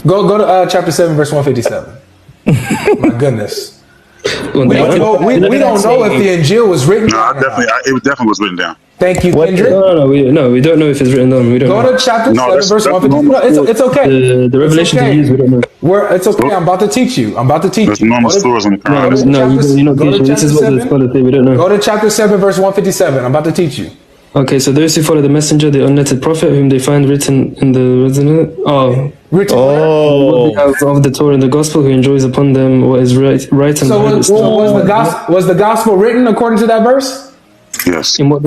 go to chapter 7 verse 157? My goodness. We don't know if the Injil was written down. It definitely was written down. Thank you, Kendrick. No, we don't know if it's written down. We don't go to chapter 7, verse 157. No, it's okay. The revelation to Jesus, we don't know. It's okay. I'm about to teach you. There's normal stories in the Quran. You're not teaching. This is what the scholars say. We don't know. Go to chapter 7, verse 157. I'm about to teach you. Okay, so those who follow the messenger, the unlettered prophet, whom they find written in the what they have of the Torah and the gospel, who enjoys upon them what is right and so was the gospel written according to that verse? Yes. In what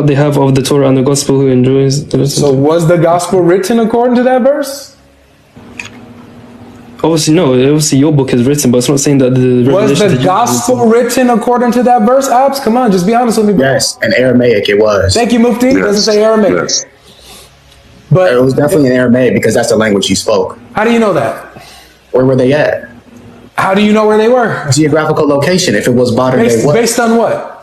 they have of the Torah and the gospel, who enjoys. So was the gospel written according to that verse? Obviously, no. Obviously, your book is written, but it's not saying that the was the gospel written according to that verse. Abs, come on, just be honest with me, bro. Yes, in Aramaic it was. Thank you, Mufti. It doesn't say Aramaic. Yes. But it was definitely in Aramaic because that's the language he spoke. How do you know that? Where were they at? How do you know where they were? Geographical location. If it was modern day, based on what?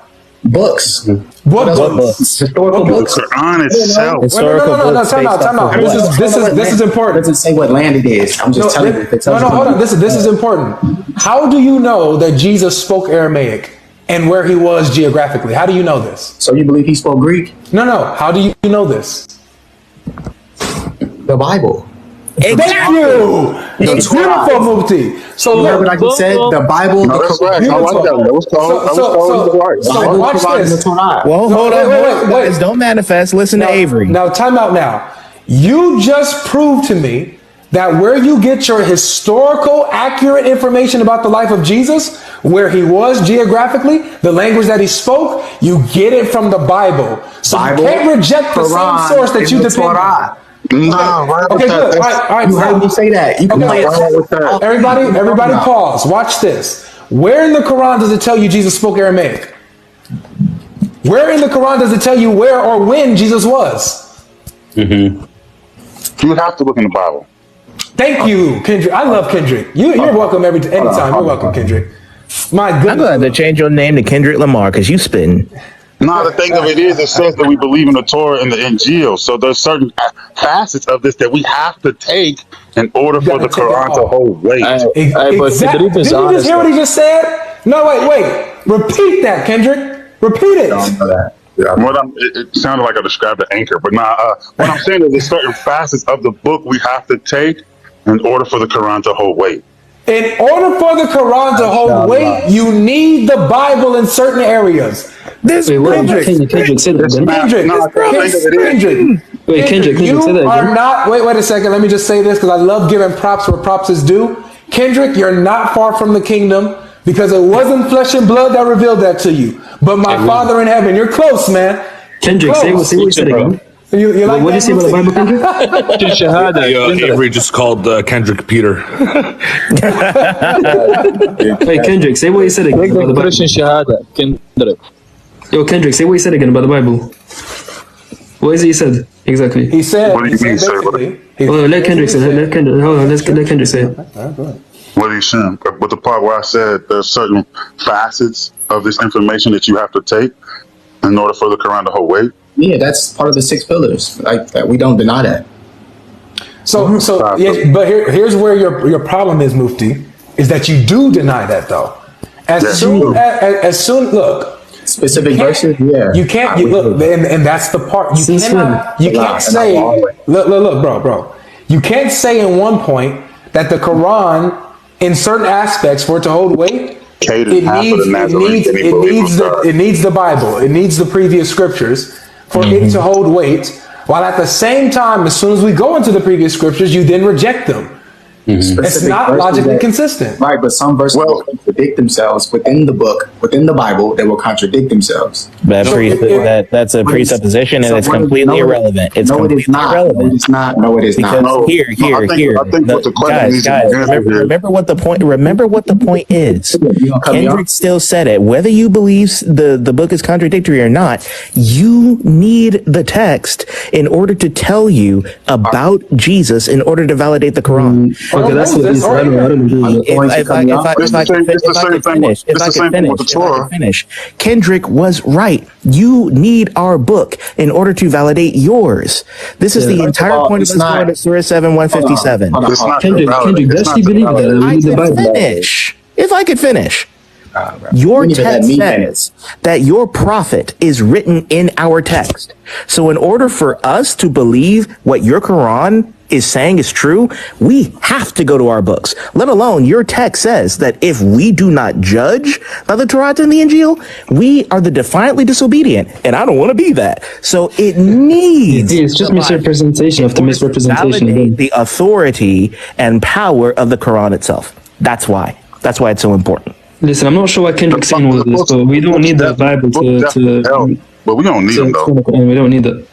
Books. What books? Historical books. The Quran itself. No, time out. This is important. It doesn't say what land it is. I'm just telling you. Hold on. This is important. How do you know that Jesus spoke Aramaic and where he was geographically? How do you know this? So you believe he spoke Greek? No. How do you know this? The Bible. Thank you. It's beautiful, Mufti. So you heard what I just said? The Bible. No, that's right. I like that. So watch this. Well, hold on. Wait. Don't manifest. Listen to Avery. Now, time out now. You just proved to me that where you get your historical, accurate information about the life of Jesus, where he was geographically, the language that he spoke, you get it from the Bible. So you can't reject the same source that you depend on. Okay, good. All right, you heard me say that. You can play with that. Everybody pause. Watch this. Where in the Quran does it tell you Jesus spoke Aramaic? Where in the Quran does it tell you where or when Jesus was? You would have to look in the Bible. Thank you, Kendrick. I love Kendrick. You're welcome anytime. You're welcome, Kendrick. My goodness. I'm going to change your name to Kendrick Lamar because you spitting. No, the thing of it is, it says that we believe in the Torah and the Injil. So there's certain facets of this that we have to take in order for the Quran to hold weight. Exactly. Did you just hear what he just said? No, wait. Repeat that, Kendrick. Repeat it. It sounded like I described an anchor, but what I'm saying is there's certain facets of the book we have to take in order for the Quran to hold weight. In order for the Quran to hold weight, you need the Bible in certain areas. Kendrick, you are not, wait a second, let me just say this because I love giving props where props is due. Kendrick, you're not far from the kingdom because it wasn't flesh and blood that revealed that to you, but my Father in heaven. You're close, man. Kendrick, say what you said again. You like what do you say about the Bible, Kendrick? Avery just called Kendrick Peter. Hey, Kendrick, say what you said again about the Bible. Yo, Kendrick, say what you said again about the Bible. What is it you said exactly? He said. What do you mean, sir? Let Kendrick say. Let Kendrick say it. What are you saying? With the part where I said there's certain facets of this information that you have to take in order for the Quran to hold weight. Yeah, that's part of the 6 pillars. Like that, we don't deny that. So yeah, but here's where your problem is, Mufti, is that you do deny that though. As soon look. Specific verses, yeah. You can't look, and that's the part you can't say. Look, bro. You can't say in one point that the Quran, in certain aspects, for it to hold weight, it needs the Bible. It needs the previous scriptures for it to hold weight. While at the same time, as soon as we go into the previous scriptures, you then reject them. It's not logically consistent. Right, but some verses will contradict themselves within the book, within the Bible, they will contradict themselves. That's a presupposition and it's completely irrelevant. It's completely irrelevant. It's not. No, it is not. Here. Guys, remember what the point is. Kendrick still said it. Whether you believe the book is contradictory or not, you need the text in order to tell you about Jesus in order to validate the Quran. Okay, that's what he said. If I could finish, Kendrick was right. You need our book in order to validate yours. This is the entire point of this Surah 7, 157. Kendrick, does he believe that? If I could finish. Your text says that your prophet is written in our text. So in order for us to believe what your Quran is saying is true, we have to go to our books. Let alone your text says that if we do not judge by the Torah and the Injil, we are the defiantly disobedient. And I don't want to be that. So it needs... It's just misrepresentation after misrepresentation. The authority and power of the Quran itself. That's why. That's why it's so important. Listen, I'm not sure why Kendrick's saying all of this, but we don't need that Bible to but we don't need them though. We don't need that.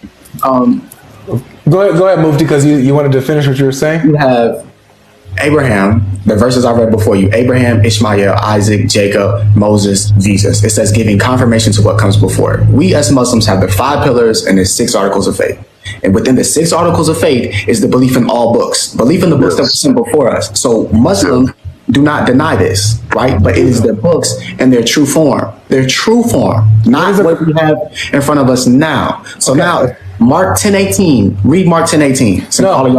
Go ahead, Mufti, because you wanted to finish what you were saying. You have Abraham, the verses I read before you, Abraham, Ishmael, Isaac, Jacob, Moses, Jesus. It says giving confirmation to what comes before it. We as Muslims have the 5 pillars and the 6 articles of faith. And within the 6 articles of faith is the belief in all books, belief in the books that were sent before us. So Muslims do not deny this, right? But it is their books and their true form. Their true form, not what we have in front of us now. So now, Mark 10:18. Read Mark 10:18. No. We're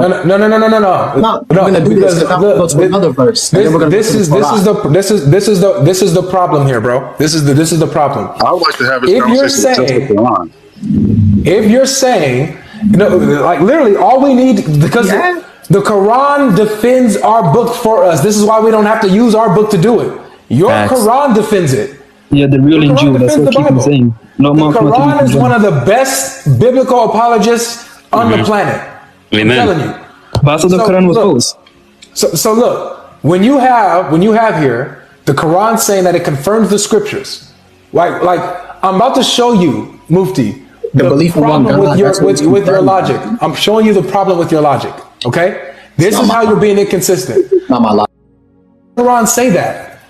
going to do this because I'm going to go to another verse. This is the problem here, bro. This is the problem. I would like to have this conversation. If you're saying, like literally all we need, because the Quran defends our book for us. This is why we don't have to use our book to do it. Your Quran defends it. Yeah, the real Injil. That's what keep saying. The Quran is one of the best biblical apologists on the planet. Amen. I'm telling you. But I thought the Quran was false. So look, when you have here the Quran saying that it confirms the scriptures, like I'm about to show you, Mufti, the belief problem in one God, with your logic. I'm showing you the problem with your logic. Okay, this is how you're being inconsistent. Not my logic. The Quran say that.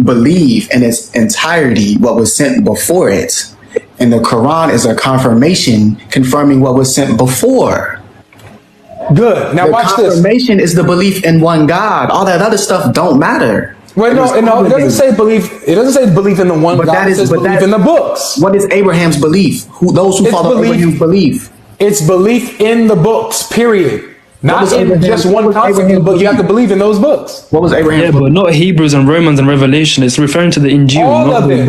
Believe in its entirety what was sent before it, and the Quran is a confirmation confirming what was sent before. Good. Now watch this. Confirmation is the belief in one God. All that other stuff don't matter. Wait, no, it doesn't say belief. It doesn't say belief in the one God. It says belief in the books. What is Abraham's belief? Those who follow Abraham's belief. It's belief in the books. Period. Not in just one concept, but you have to believe in those books. What was Abraham? Yeah, but not Hebrews and Romans and Revelation. It's referring to the Injil. All of it.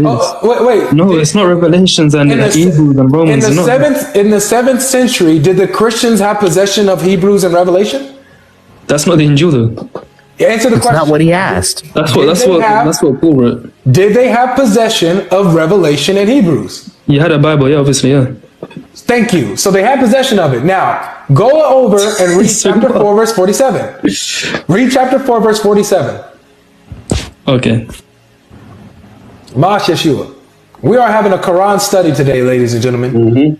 Wait. No, it's not Revelations and Hebrews and Romans. In the 7th century, did the Christians have possession of Hebrews and Revelation? That's not the Injil, though. Answer the question. That's not what he asked. That's what Paul wrote. Did they have possession of Revelation and Hebrews? You had a Bible, yeah, obviously, yeah. Thank you. So they had possession of it. Now, go over and read chapter 4, verse 47. Read chapter 4, verse 47. Okay. Mash Yeshua. We are having a Quran study today, ladies and gentlemen. Mm-hmm.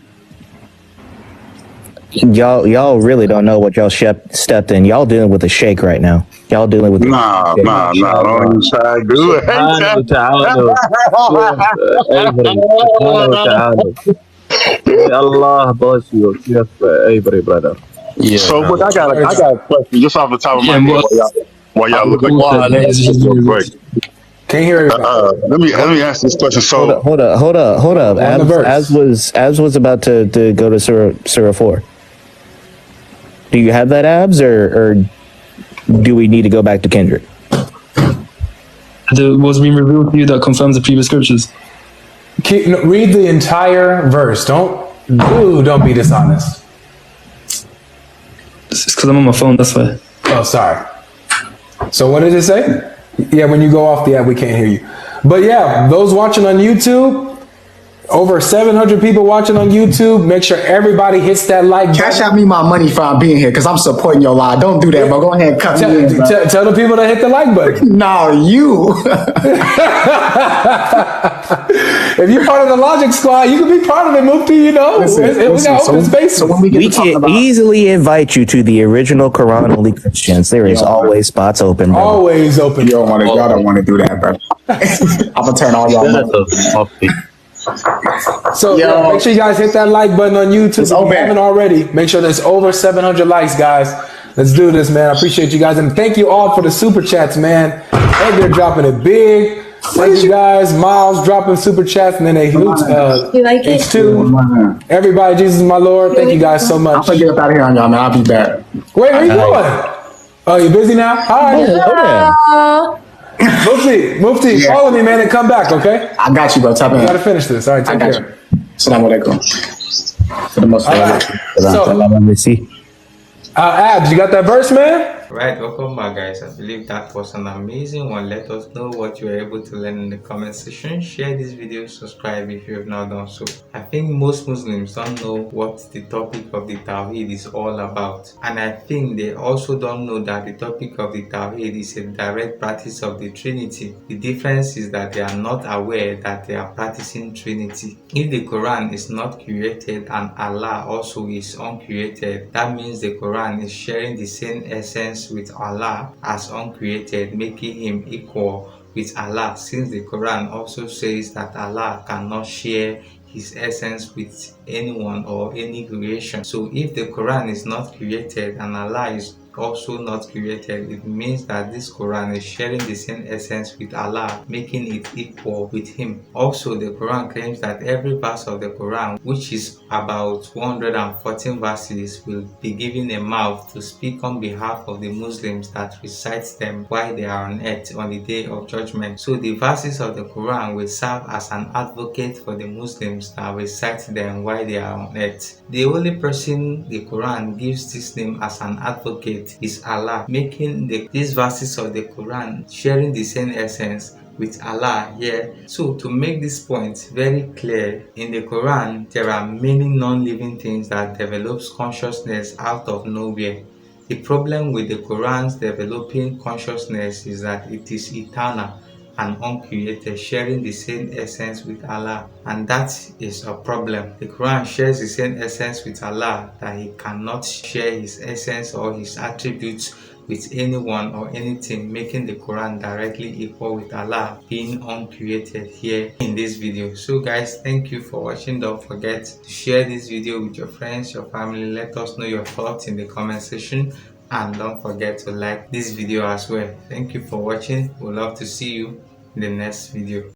Y'all really don't know what y'all stepped in. Y'all dealing with a shake right now. Y'all dealing with Nah. Don't even try to do it. Allah bless you. Yes, every brother. Yeah. So, look, I got a question just off the top of my head while y'all look like Can't hear it. Let me ask this question. So hold up. As was about to go to Surah 4. Do you have that, Abs, or do we need to go back to Kendrick? There was being revealed to you that confirms the previous scriptures. Read the entire verse. Don't be dishonest. It's because I'm on my phone, that's why. Oh, sorry. So what did it say? Yeah, when you go off the app, we can't hear you. But yeah, those watching on YouTube, over 700 people watching on YouTube. Make sure everybody hits that like button. Cash out me my money for being here because I'm supporting your lie. Don't do that, bro. Go ahead and cut me in, bro. Tell the people to hit the like button. No, you. If you're part of the Logic Squad, you can be part of it, Mufti, you know. We got open space. So when we can easily invite you to the original Quran only Christians. There is always spots open, bro. Always open. Y'all don't want to do that, bro. I'm gonna turn all y'all off. So yeah, make sure you guys hit that like button on YouTube if you haven't already. Make sure there's over 700 likes, guys. Let's do this, man. I appreciate you guys, and thank you all for the super chats, man. And they're dropping it big. Thank you guys. Miles dropping super chats, and then they you like it too. Everybody, Jesus is my Lord. Thank you guys so much. I'm gonna get up out of here on y'all, man. I'll be back. Wait, where you going? Oh, you busy now? Hi. Mufti, follow me, man, and come back, okay? I got you, bro. Tap in. I gotta finish this. All right, take care. Assalamu alaikum. For the most part. So, Abs, you got that verse, man? Right, welcome back, guys. I believe that was an amazing one. Let us know what you were able to learn in the comment section. Share this video, subscribe if you have not done so. I think most Muslims don't know what the topic of the Tawhid is all about. And I think they also don't know that the topic of the Tawhid is a direct practice of the Trinity. The difference is that they are not aware that they are practicing Trinity. If the Quran is not created and Allah also is uncreated, that means the Quran is sharing the same essence with Allah as uncreated, making him equal with Allah, since the Quran also says that Allah cannot share his essence with anyone or any creation. So if the Quran is not created and Allah is also not created, it means that this Quran is sharing the same essence with Allah, making it equal with him. Also, the Quran claims that every verse of the Quran, which is about 114 verses, will be given a mouth to speak on behalf of the Muslims that recites them while they are on earth on the day of judgment. So the verses of the Quran will serve as an advocate for the Muslims that recite them while they are on earth. The only person the Quran gives this name as an advocate is Allah, making these verses of the Quran sharing the same essence with Allah here. So to make this point very clear, in the Quran there are many non-living things that develops consciousness out of nowhere. The problem with the Quran's developing consciousness is that it is eternal and uncreated, sharing the same essence with Allah, and that is a problem. The Quran shares the same essence with Allah that He cannot share His essence or His attributes with anyone or anything, making the Quran directly equal with Allah being uncreated here in this video. So guys, thank you for watching. Don't forget to share this video with your friends, your family. Let us know your thoughts in the comment section, and don't forget to like this video as well. Thank you for watching. We'd love to see you in the next video.